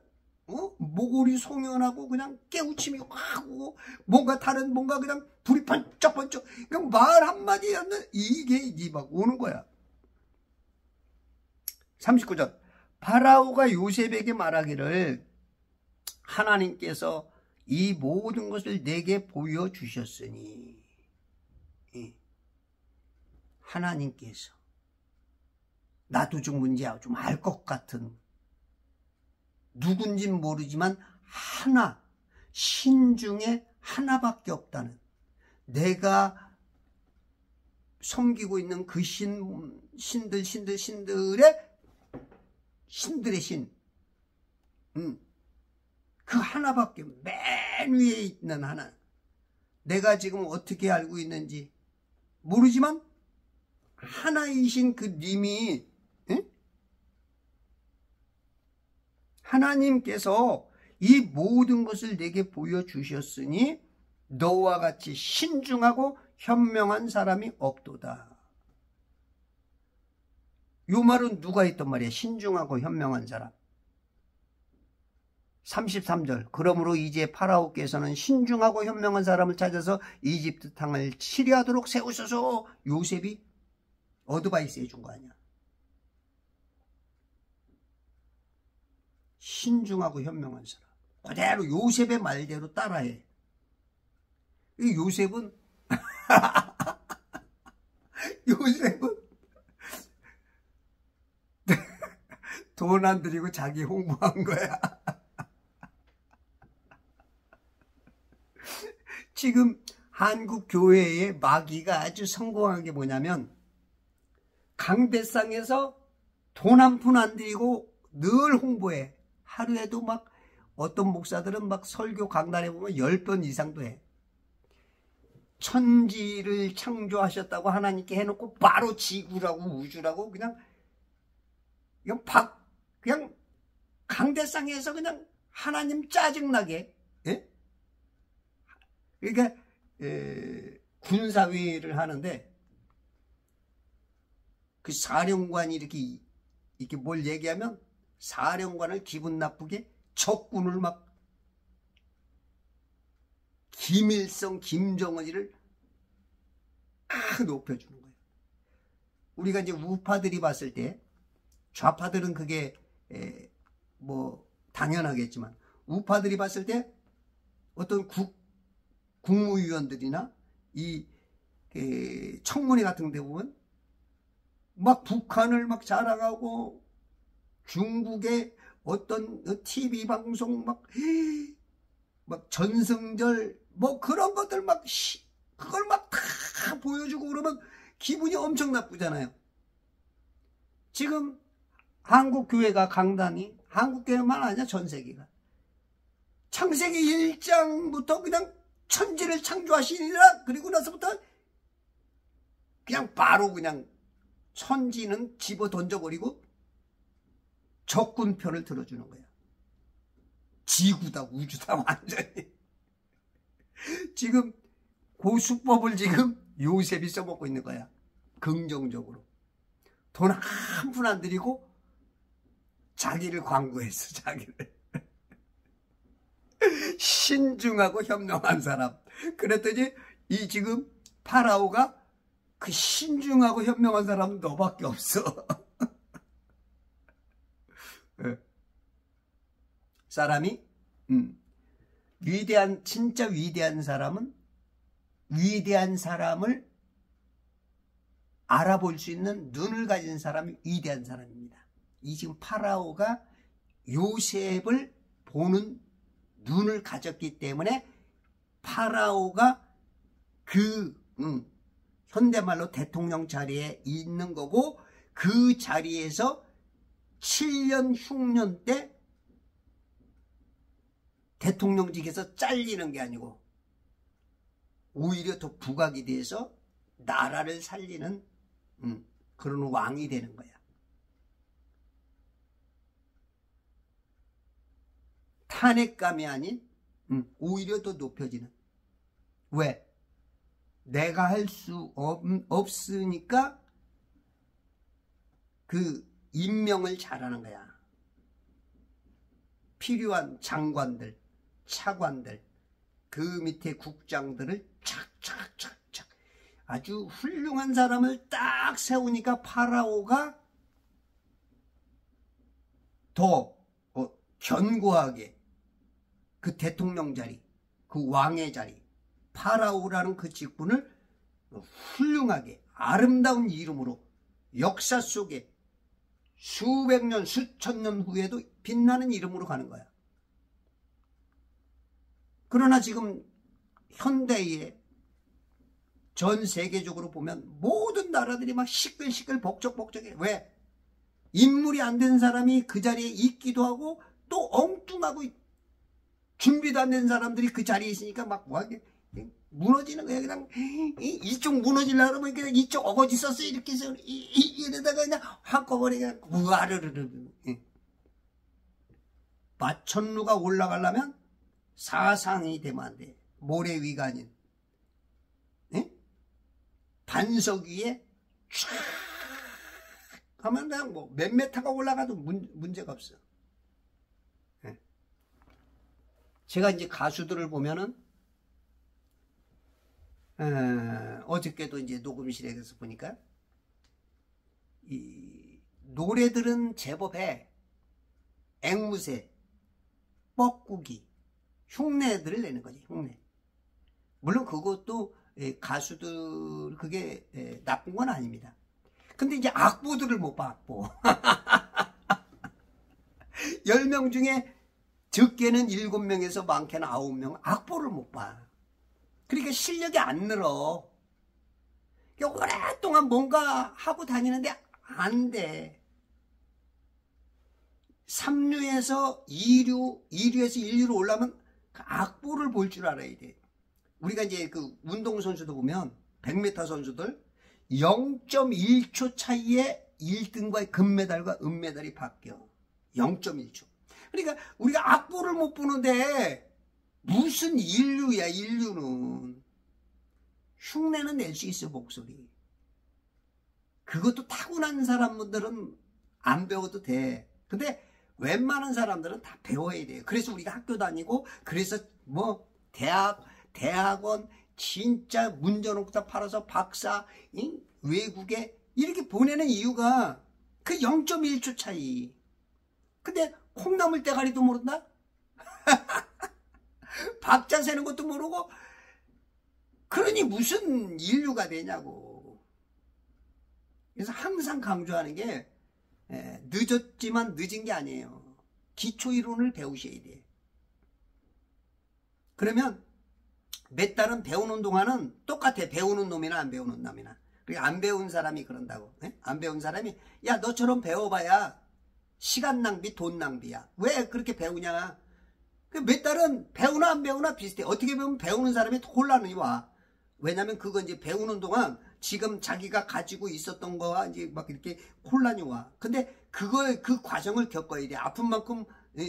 모골이 송연하고 그냥 깨우침이 확 오고 뭔가 다른 뭔가 그냥 불이 번쩍번쩍 그냥 말 한마디 하는 이게 막 오는 거야. 39절 파라오가 요셉에게 말하기를 하나님께서 이 모든 것을 내게 보여주셨으니 하나님께서 나도 좀 문제야 좀 알 것 같은 누군진 모르지만 하나 신 중에 하나밖에 없다는 내가 섬기고 있는 그 신들의 신 그 하나밖에 맨 위에 있는 하나 내가 지금 어떻게 알고 있는지 모르지만 하나이신 그 님이 하나님께서 이 모든 것을 내게 보여주셨으니 너와 같이 신중하고 현명한 사람이 없도다. 요 말은 누가 했단 말이야? 신중하고 현명한 사람. 33절 그러므로 이제 파라오께서는 신중하고 현명한 사람을 찾아서 이집트 땅을 치리하도록 세우소서. 요셉이 어드바이스 해준 거 아니야. 신중하고 현명한 사람 그대로 요셉의 말대로 따라해. 이 요셉은 돈 안 들이고 자기 홍보한 거야. 지금 한국 교회의 마귀가 아주 성공한 게 뭐냐면 강대상에서 돈 한 푼 안 들이고 늘 홍보해. 하루에도 막 어떤 목사들은 막 설교 강단에 보면 10번 이상도 해. 천지를 창조하셨다고 하나님께 해놓고 바로 지구라고 우주라고 그냥 강대상에서 그냥 하나님 짜증나게. 예? 그러니까 군사회의를 하는데 그 사령관이 이렇게 뭘 얘기하면 사령관을 기분 나쁘게 적군을 막 김일성, 김정은이를 높여주는 거예요. 우리가 이제 우파들이 봤을 때 좌파들은 그게 뭐 당연하겠지만 우파들이 봤을 때 어떤 국무위원들이나 이 청문회 같은 데 보면 막 북한을 막 자랑하고 중국의 어떤 TV 방송 막 전승절 뭐 그런 것들 그걸 막 다 보여주고 그러면 기분이 엄청 나쁘잖아요. 지금 한국 교회가 강단이 한국 교회만 아니야 전 세계가 창세기 1장부터 그냥 천지를 창조하시니라 그리고 나서부터 그냥 바로 그냥 천지는 집어 던져버리고 적군 편을 들어주는 거야. 지구다 우주다 완전히. 지금 그 수법을 지금 요셉이 써먹고 있는 거야. 긍정적으로. 돈 한 푼 안 들이고 자기를 광고했어. 자기를. 신중하고 현명한 사람. 그랬더니 이 지금 파라오가 그 신중하고 현명한 사람은 너밖에 없어. 사람이 진짜 위대한 사람은 위대한 사람을 알아볼 수 있는 눈을 가진 사람이 위대한 사람입니다. 이 지금 파라오가 요셉을 보는 눈을 가졌기 때문에 파라오가 현대말로 대통령 자리에 있는 거고 그 자리에서 7년 흉년 때 대통령직에서 잘리는 게 아니고 오히려 더 부각이 돼서 나라를 살리는 그런 왕이 되는 거야. 탄핵감이 아닌 오히려 더 높여지는. 왜? 내가 할 수 없으니까 그 임명을 잘하는 거야. 필요한 장관들, 차관들, 그 밑에 국장들을 착착착착 아주 훌륭한 사람을 딱 세우니까 파라오가 더 견고하게 그 대통령 자리, 그 왕의 자리, 파라오라는 그 직분을 훌륭하게 아름다운 이름으로 역사 속에 수백 년, 수천 년 후에도 빛나는 이름으로 가는 거야. 그러나 지금 현대에 전 세계적으로 보면 모든 나라들이 막 시끌시끌 복적복적해. 왜? 인물이 안 된 사람이 그 자리에 있기도 하고 또 엉뚱하고 준비도 안 된 사람들이 그 자리에 있으니까 막 무너지는 거야. 그냥 이쪽 무너지려고 그러면 그냥 이쪽 어거지 썼어 이렇게 해서 이러다가 그냥 한꺼번에 그냥 우아르르르. 마천루가 올라가려면 사상이 되면 안 돼. 모래 위가 아닌 반석 위에 쫙 하면 그냥 뭐 몇 메타가 올라가도 문제가 없어. 제가 이제 가수들을 보면은 어저께도 이제 녹음실에 가서 보니까 이 노래들은 제법 해. 앵무새, 뻐꾸기, 흉내들을 내는 거지. 흉내. 물론 그것도 가수들 그게 나쁜 건 아닙니다. 근데 이제 악보들을 못 봐. 악보. 10명 중에 적게는 7명에서 많게는 9명 악보를 못 봐. 그러니까 실력이 안 늘어. 그러니까 오랫동안 뭔가 하고 다니는데 안 돼. 3류에서 2류, 2류에서 1류로 올라오면 그 악보를 볼 줄 알아야 돼. 우리가 이제 그 운동선수도 보면 100m 선수들 0.1초 차이에 1등과의 금메달과 은메달이 바뀌어. 0.1초. 그러니까 우리가 악보를 못 보는데 무슨 1류야, 1류는. 흉내는 낼 수 있어, 목소리. 그것도 타고난 사람들은 안 배워도 돼. 근데 웬만한 사람들은 다 배워야 돼요. 그래서 우리가 학교 다니고, 그래서 뭐 대학원 진짜 문전옥답 팔아서 박사, 외국에 이렇게 보내는 이유가 그 0.1초 차이. 근데 콩나물 대가리도 모른다? 박자 세는 것도 모르고, 그러니 무슨 인류가 되냐고. 그래서 항상 강조하는 게 늦었지만 늦은 게 아니에요. 기초이론을 배우셔야 돼. 그러면 몇 달은 배우는 동안은 똑같아. 배우는 놈이나 안 배우는 놈이나. 그러니까 안 배운 사람이 그런다고. 안 배운 사람이 야 너처럼 배워봐야 시간 낭비 돈 낭비야. 왜 그렇게 배우냐. 몇 달은 배우나 안 배우나 비슷해. 어떻게 보면 배우는 사람이 혼란이 와. 왜냐면 그거 이제 배우는 동안 지금 자기가 가지고 있었던 거와 이제 막 이렇게 혼란이 와. 근데 그 과정을 겪어야 돼. 아픈 만큼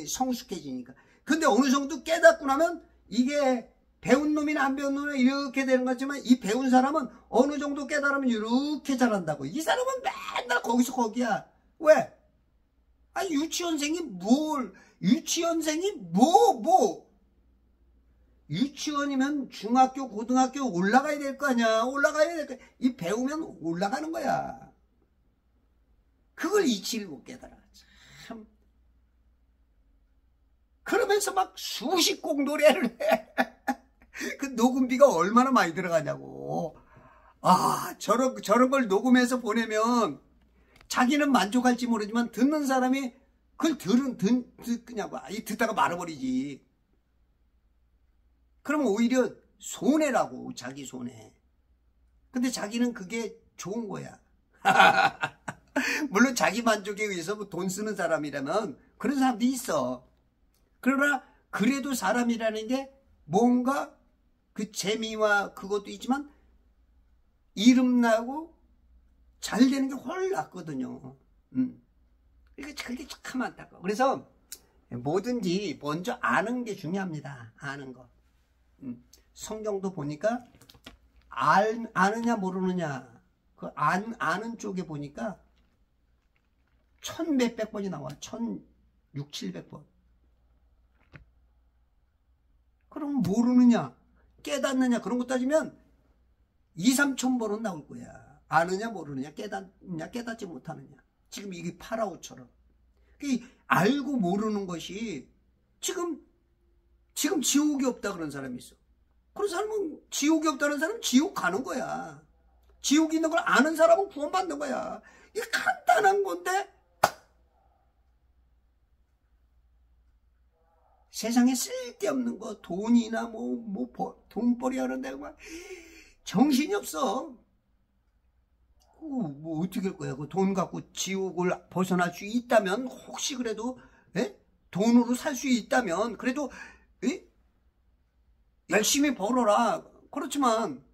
성숙해지니까. 근데 어느 정도 깨닫고 나면 이게 배운 놈이나 안 배운 놈이나 이렇게 되는 거지만 이 배운 사람은 어느 정도 깨달으면 이렇게 잘한다고. 이 사람은 맨날 거기서 거기야. 왜? 아니 유치원생이 유치원이면 중학교, 고등학교 올라가야 될 거 아니야. 올라가야 될 거. 이 배우면 올라가는 거야. 그걸 이치를 못 깨달아. 참. 그러면서 막 수십 곡 노래를 해. 그 녹음비가 얼마나 많이 들어가냐고. 아, 저런 걸 녹음해서 보내면 자기는 만족할지 모르지만 듣는 사람이 그걸 듣냐고. 듣다가 말아버리지. 그러면 오히려 손해라고. 자기 손해. 근데 자기는 그게 좋은 거야. 물론 자기 만족에 의해서 뭐 돈 쓰는 사람이라면 그런 사람도 있어. 그러나 그래도 사람이라는 게 뭔가 그 재미와 그것도 있지만 이름나고 잘 되는 게 훨씬 낫거든요. 그러니까 그게 참 안타까워. 그래서 뭐든지 먼저 아는 게 중요합니다. 아는 거. 성경도 보니까 아느냐 모르느냐 그 아는 쪽에 보니까 1000몇백 번이 나와. 1600, 700번. 그럼 모르느냐 깨닫느냐 그런 거 따지면 2, 3천 번은 나올 거야. 아느냐 모르느냐 깨닫느냐 깨닫지 못하느냐. 지금 이게 파라오처럼 알고 모르는 것이 지금 지옥이 없다 그런 사람이 있어. 그런 사람은 지옥이 없다는 사람은 지옥 가는 거야. 지옥이 있는 걸 아는 사람은 구원받는 거야. 이게 간단한 건데 세상에 쓸데없는 거 돈이나 돈벌이 하는데 막 정신이 없어. 뭐 어떻게 할 거야. 그 돈 갖고 지옥을 벗어날 수 있다면 혹시 그래도 돈으로 살 수 있다면 그래도 열심히 벌어라. 그렇지만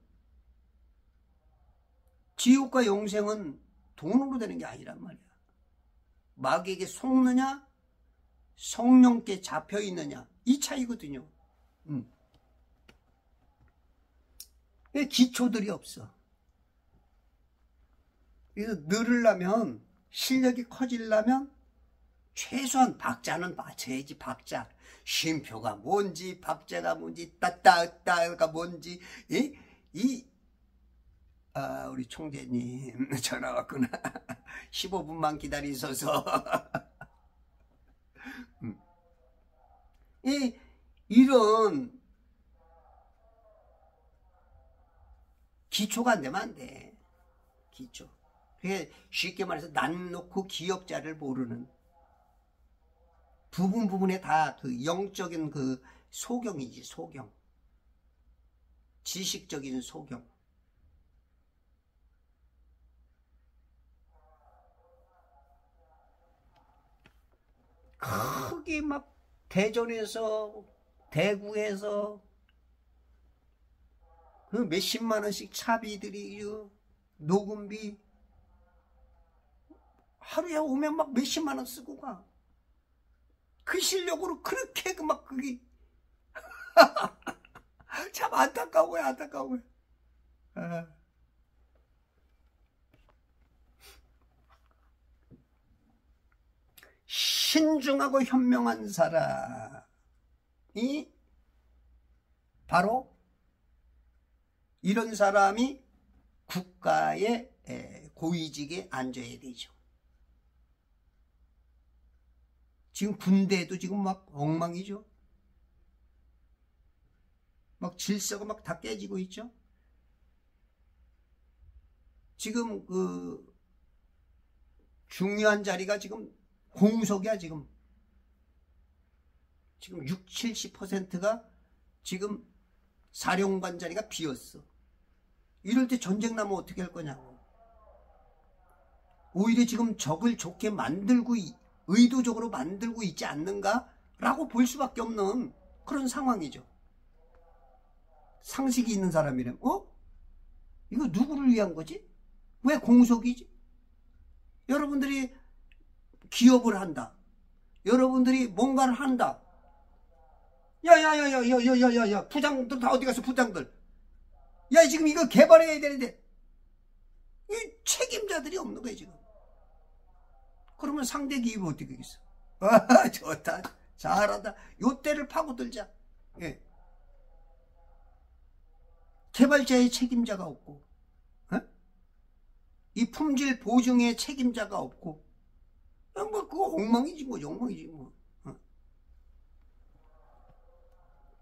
지옥과 영생은 돈으로 되는 게 아니란 말이야. 마귀에게 속느냐 성령께 잡혀있느냐 이 차이거든요. 기초들이 없어. 그래서 늘으려면 실력이 커지려면 최소한 박자는 맞춰야지. 박자 쉼표가 뭔지 박자가 뭔지 따따따가 뭔지 우리 총재님 전화 왔구나. 15분만 기다리셔서 이런 기초가 안 되면 안 돼. 기초. 그게 쉽게 말해서 난 놓고 기억자를 모르는 부분에 다 그 영적인 그 소경이지. 소경. 지식적인 소경. 크게 막 대전에서 대구에서 그 몇십만 원씩 차비들이 녹음비 하루에 오면 막 몇십만 원 쓰고 가. 그 실력으로 그렇게 막 그게 참 안타까워요, 안타까워요. 신중하고 현명한 사람이 바로 이런 사람이 국가의 고위직에 앉아야 되죠. 지금 군대도 지금 막 엉망이죠. 막 질서가 막 다 깨지고 있죠. 지금 그 중요한 자리가 지금 공석이야. 지금 6, 70%가 지금 사령관 자리가 비었어. 이럴 때 전쟁 나면 어떻게 할 거냐고. 오히려 지금 적을 좋게 만들고 의도적으로 만들고 있지 않는가라고 볼 수밖에 없는 그런 상황이죠. 상식이 있는 사람이라면 이거 누구를 위한 거지? 왜 공석이지? 여러분들이 기업을 한다. 여러분들이 뭔가를 한다. 야야야야야야야야 부장들 다 어디 갔어? 부장들. 야 지금 이거 개발해야 되는데 이 책임자들이 없는 거야 지금. 그러면 상대 기업이 어떻게 되겠어? 아 좋다 잘한다. 요 때를 파고들자. 예. 개발자의 책임자가 없고 이 품질 보증의 책임자가 없고 뭐 그거 엉망이지 뭐 엉망이지 뭐.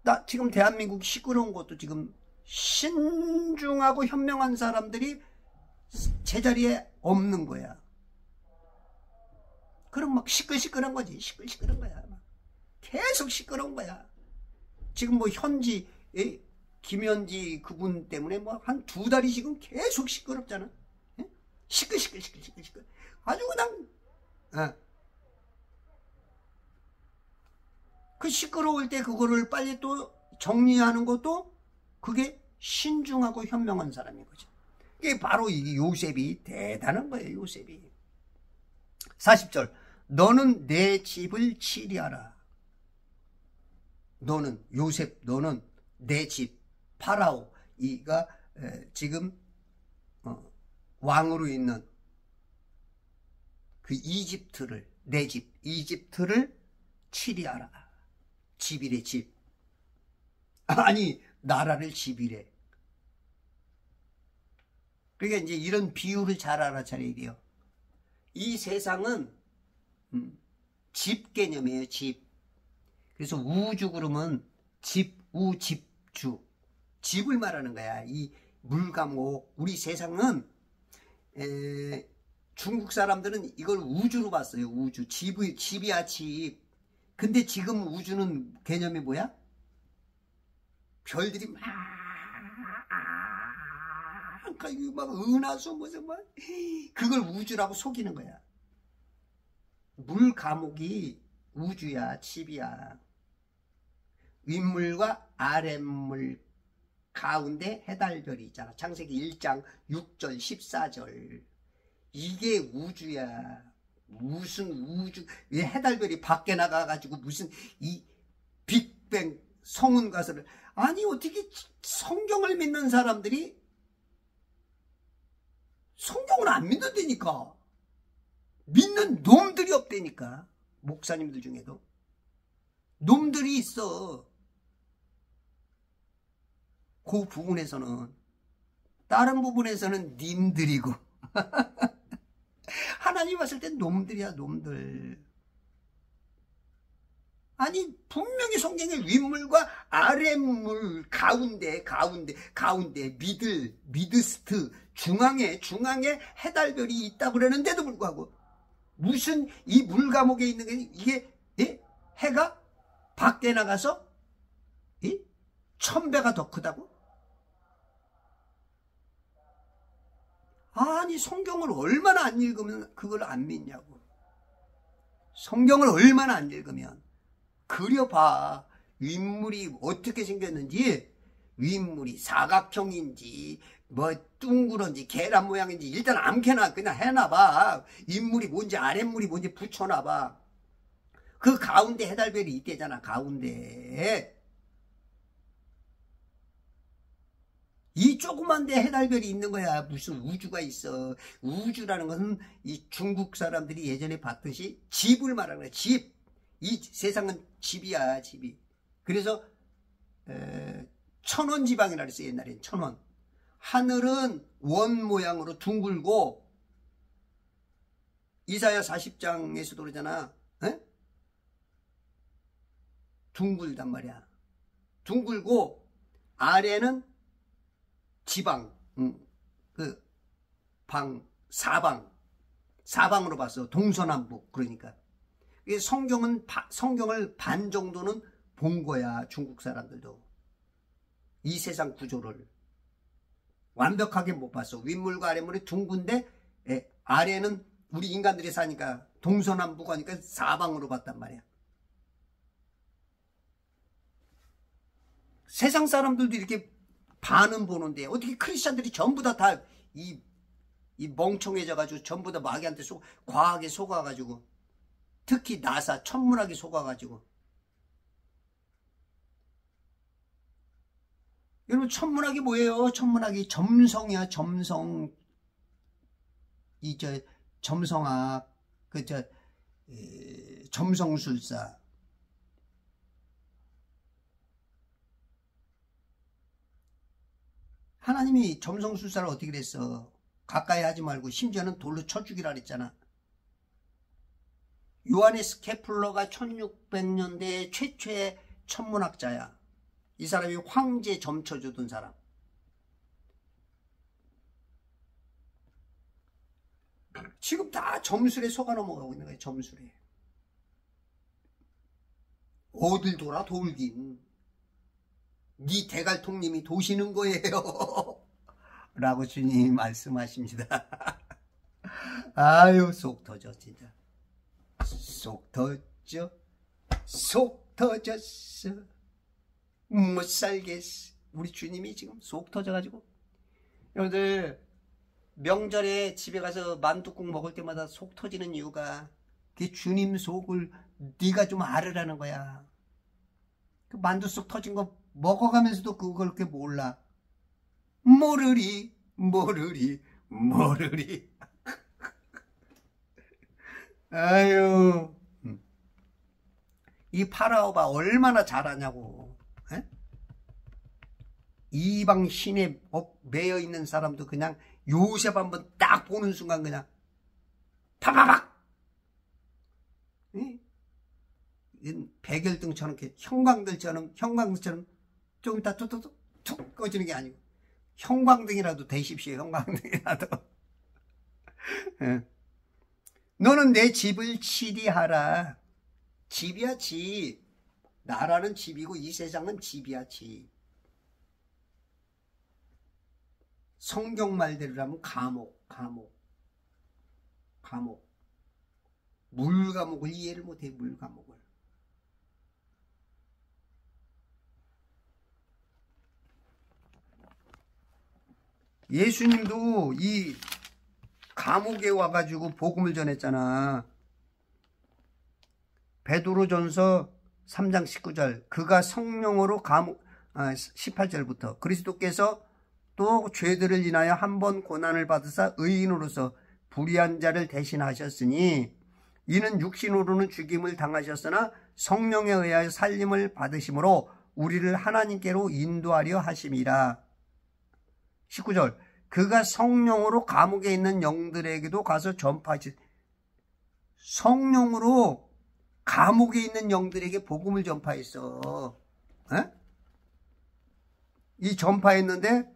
나 지금 대한민국 시끄러운 것도 지금 신중하고 현명한 사람들이 제자리에 없는 거야. 그럼 막 시끌시끌한 거지. 시끌시끌한 거야. 계속 시끄러운 거야. 지금 뭐 현지 김현지 그분 때문에 뭐 한 2달이 지금 계속 시끄럽잖아. 시끌시끌 아주 그냥 그 시끄러울 때 그거를 빨리 또 정리하는 것도 그게 신중하고 현명한 사람인 거죠. 이게 바로 이 요셉이 대단한 거예요. 요셉이 40절 너는 내 집을 치리하라. 너는 요셉 너는 내 집 파라오 이가 지금 왕으로 있는 그 이집트를 내 집 이집트를 치리하라. 집이래 집. 아니 나라를 집이래. 그러니까 이제 이런 비유를 잘 알아차려야 돼요. 이 세상은 집 개념이에요. 집. 그래서 우주 그러면 집, 우, 집주. 집을 말하는 거야. 이 물감옥. 우리 세상은 중국 사람들은 이걸 우주로 봤어요. 우주. 집이야 집. 근데 지금 우주는 개념이 뭐야? 별들이 막 은하수 무슨 뭐 그걸 우주라고 속이는 거야. 물 감옥이 우주야 집이야. 윗물과 아랫물 가운데 해달별이 있잖아. 창세기 1장 6절 14절 이게 우주야. 무슨 우주 왜 해달별이 밖에 나가가지고 무슨 이 빅뱅 성운가설을 아니 어떻게 성경을 믿는 사람들이 성경을 안 믿는다니까. 믿는 놈들이 없다니까. 목사님들 중에도 놈들이 있어. 그 부분에서는 다른 부분에서는 님들이고 하나님 봤을 땐 놈들이야 놈들. 아니 분명히 성경에 윗물과 아랫물 가운데 미드스트 중앙에 해달별이 있다고 그러는데도 불구하고 무슨 이 물감옥에 있는 게 이게 해가 밖에 나가서 1000배가 더 크다고? 아니 성경을 얼마나 안 읽으면 그걸 안 믿냐고. 성경을 얼마나 안 읽으면. 그려봐. 윗물이 어떻게 생겼는지, 윗물이 사각형인지 뭐 둥그런지 계란 모양인지 일단 아무렇게나 그냥 해놔봐. 윗물이 뭔지 아랫물이 뭔지 붙여놔봐. 그 가운데 해달별이 있대잖아. 가운데 이 조그만 데 해달별이 있는 거야. 무슨 우주가 있어. 우주라는 것은 이 중국 사람들이 예전에 봤듯이 집을 말하는 거야. 집. 이 세상은 집이야. 집이. 그래서 천원지방이라 그랬어. 옛날엔 천원. 하늘은 원 모양으로 둥글고, 이사야 40장에서도 그러잖아. 에? 둥글단 말이야. 둥글고 아래는 지방, 사방으로 봤어. 동서남북. 그러니까 성경을 반 정도는 본 거야. 중국 사람들도 이 세상 구조를 완벽하게 못 봤어. 윗물과 아랫물이 둥근데 아래는 우리 인간들이 사니까 동서남북 하니까 사방으로 봤단 말이야. 세상 사람들도 이렇게 반은 보는데 어떻게 크리스찬들이 전부 다 이 멍청해져가지고 전부 다 마귀한테 과하게 속아가지고, 특히 나사 천문학에 속아가지고. 여러분 천문학이 뭐예요? 천문학이 점성이야. 점성. 점성학, 점성술사. 하나님이 점성술사를 어떻게 그랬어? 가까이 하지 말고 심지어는 돌로 쳐 죽이라 그랬잖아. 요하네스 케플러가 1600년대 최초의 천문학자야. 이 사람이 황제 점쳐주던 사람. 지금 다 점술에 속아 넘어가고 있는 거예요. 점술에. 어딜 돌아 돌긴. 네 대갈통님이 도시는 거예요. 라고 주님이 말씀하십니다. 아유 속 터져 진짜. 속 터져. 속 터졌어. 못 살겠어. 우리 주님이 지금 속 터져가지고. 여러분들 명절에 집에 가서 만둣국 먹을 때마다 속 터지는 이유가 그 주님 속을 네가 좀 알으라는 거야. 그 만두 속 터진 거 먹어가면서도 그걸 그렇게 몰라. 모르리. 아유, 이 파라오가 얼마나 잘하냐고. 에? 이방 신에 매여 있는 사람도 그냥 요셉 한번 딱 보는 순간 그냥 파바박. 백열등처럼 이렇게 형광들처럼 좀 이따 툭 꺼지는 게 아니고, 형광등이라도 대십시오. 형광등이라도. 너는 내 집을 치리하라. 집이야 집. 나라는 집이고 이 세상은 집이야 집. 성경 말대로라면 감옥. 물감옥을 이해를 못해. 물감옥을. 예수님도 이 감옥에 와가지고 복음을 전했잖아. 베드로전서 3장 19절. 그가 성령으로 18절부터 그리스도께서 또 죄들을 인하여 한 번 고난을 받으사 의인으로서 불의한 자를 대신하셨으니 이는 육신으로는 죽임을 당하셨으나 성령에 의하여 살림을 받으심으로 우리를 하나님께로 인도하려 하심이라. 19절. 그가 성령으로 감옥에 있는 영들에게도 가서 전파하시. 성령으로 감옥에 있는 영들에게 복음을 전파했어. 에? 이 전파했는데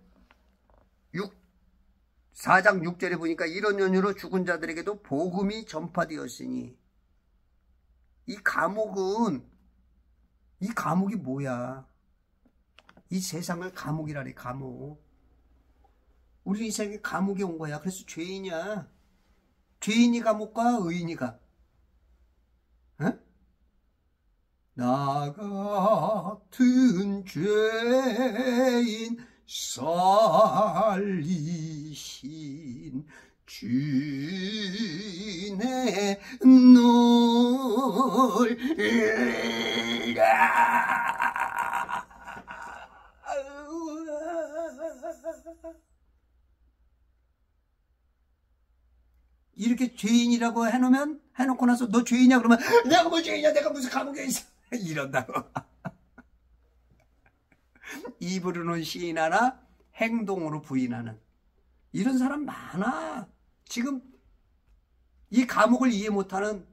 4장 6절에 보니까 이런 연유로 죽은 자들에게도 복음이 전파되었으니. 이 감옥이 뭐야? 이 세상을 감옥이라 그래. 감옥. 우리 인생에 감옥에 온 거야. 그래서 죄인이야. 죄인이 감옥 가, 의인이 가. 응? 나 같은 죄인 살리신 주내 놀라. 이렇게 죄인이라고 해놓고 나서 너 죄인이야 그러면 내가 뭐 죄인이야, 내가 무슨 감옥에 있어 이런다고. 입으로는 시인하나 행동으로 부인하는 이런 사람 많아. 지금 이 감옥을 이해 못하는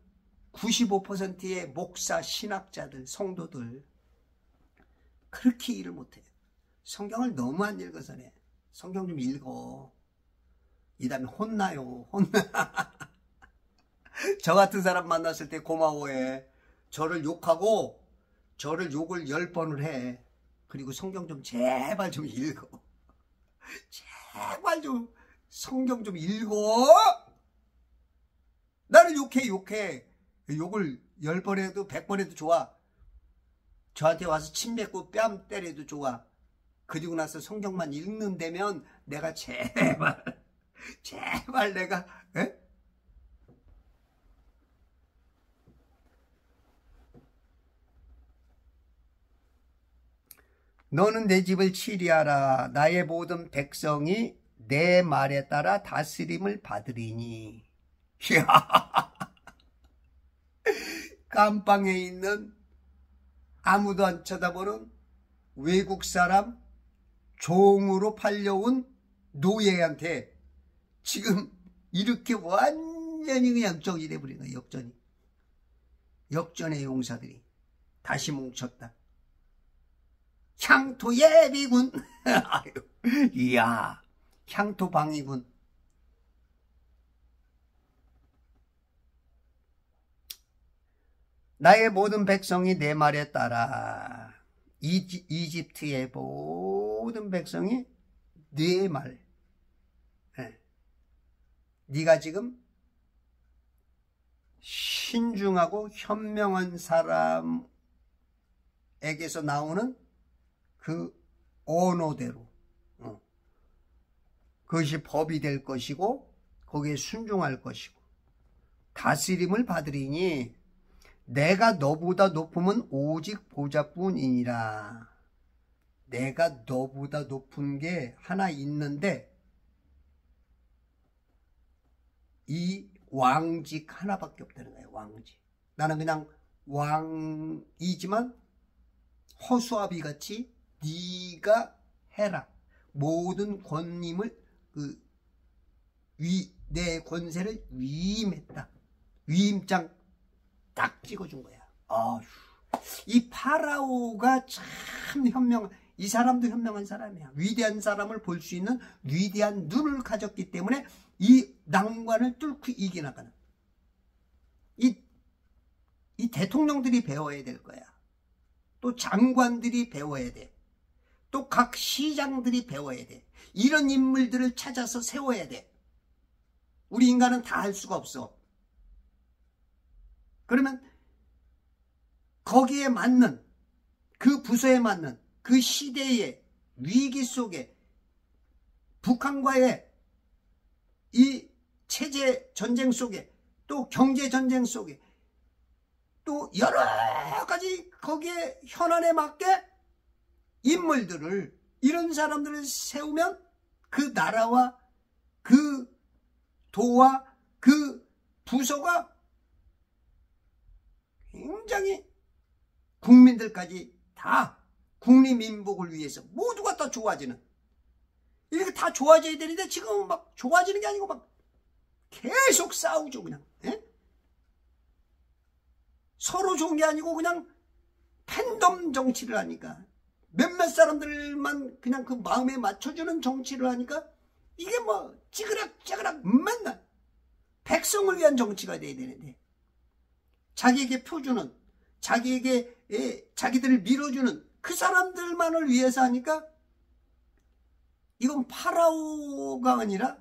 95%의 목사, 신학자들, 성도들 그렇게 일을 못해요. 성경을 너무 안 읽어서 그래. 성경 좀 읽어. 이 다음에 혼나요. 저 같은 사람 만났을 때 고마워해. 저를 욕하고 저를 욕을 10번을 해. 그리고 성경 좀 제발 좀 읽어. 제발 좀 성경 좀 읽어. 나를 욕해. 욕을 10번 해도 100번 해도 좋아. 저한테 와서 침 뱉고 뺨 때려도 좋아. 그리고 나서 성경만 읽는다면 내가 제발 내가 에? 너는 내 집을 치리하라. 나의 모든 백성이 내 말에 따라 다스림을 받으리니. 감방에 있는 아무도 안 쳐다보는 외국 사람 종으로 팔려온 노예한테 지금 이렇게 완전히 그냥 정이 돼버린 거야. 역전의 용사들이 다시 뭉쳤다. 향토 예비군. 이야, 향토 방위군. 나의 모든 백성이 내 말에 따라. 이집트의 모든 백성이 네 말. 네가 지금 신중하고 현명한 사람에게서 나오는 그 언어대로 그것이 법이 될 것이고 거기에 순종할 것이고 다스림을 받으리니 내가 너보다 높으면 오직 보좌뿐이니라. 내가 너보다 높은 게 하나 있는데 이 왕직 하나밖에 없다는 거예요. 왕직. 나는 그냥 왕이지만 허수아비 같이 네가 해라. 모든 권님을 내 권세를 위임했다. 위임장 딱 찍어준 거야. 이 파라오가 참 이 사람도 현명한 사람이야. 위대한 사람을 볼 수 있는 위대한 눈을 가졌기 때문에 이 난관을 뚫고 이겨나가는 이 대통령들이 배워야 될 거야. 또 장관들이 배워야 돼. 또 각 시장들이 배워야 돼. 이런 인물들을 찾아서 세워야 돼. 우리 인간은 다 할 수가 없어. 그러면 거기에 맞는 그 부서에 맞는 그 시대의 위기 속에 북한과의 이 체제 전쟁 속에 또 경제 전쟁 속에 또 여러 가지 거기에 현안에 맞게 인물들을 이런 사람들을 세우면 그 나라와 그 도와 그 부서가 굉장히 국민들까지 다 국리민복을 위해서 모두가 다 좋아지는 이렇게 다 좋아져야 되는데 지금은 막 좋아지는 게 아니고 막 계속 싸우죠. 그냥 서로 좋은 게 아니고 그냥 팬덤 정치를 하니까 몇몇 사람들만 그냥 그 마음에 맞춰주는 정치를 하니까 이게 뭐 찌그락찌그락 맨날 백성을 위한 정치가 돼야 되는데 자기에게 표주는 자기에게 자기들을 밀어주는 그 사람들만을 위해서 하니까 이건 파라오가 아니라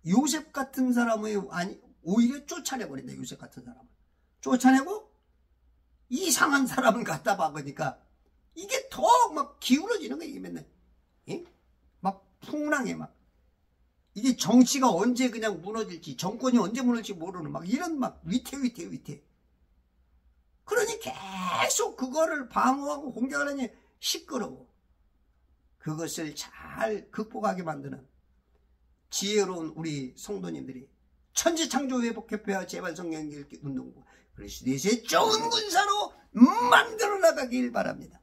요셉 같은 사람을 아니 오히려 쫓아내버린다. 요셉 같은 사람을 쫓아내고 이상한 사람을 갖다 박으니까 이게 더 막 기울어지는 거야. 이게 맨날 막 풍랑해. 막 이게 정치가 언제 그냥 무너질지, 정권이 언제 무너질지 모르는 막 이런 막 위태. 그러니 계속 그거를 방어하고 공격하려니 시끄러워. 그것을 잘 극복하게 만드는 지혜로운 우리 성도님들이 천지창조회복협회와 제발성경 읽기 운동부 그리스도의 좋은 군사로 만들어 나가길 바랍니다.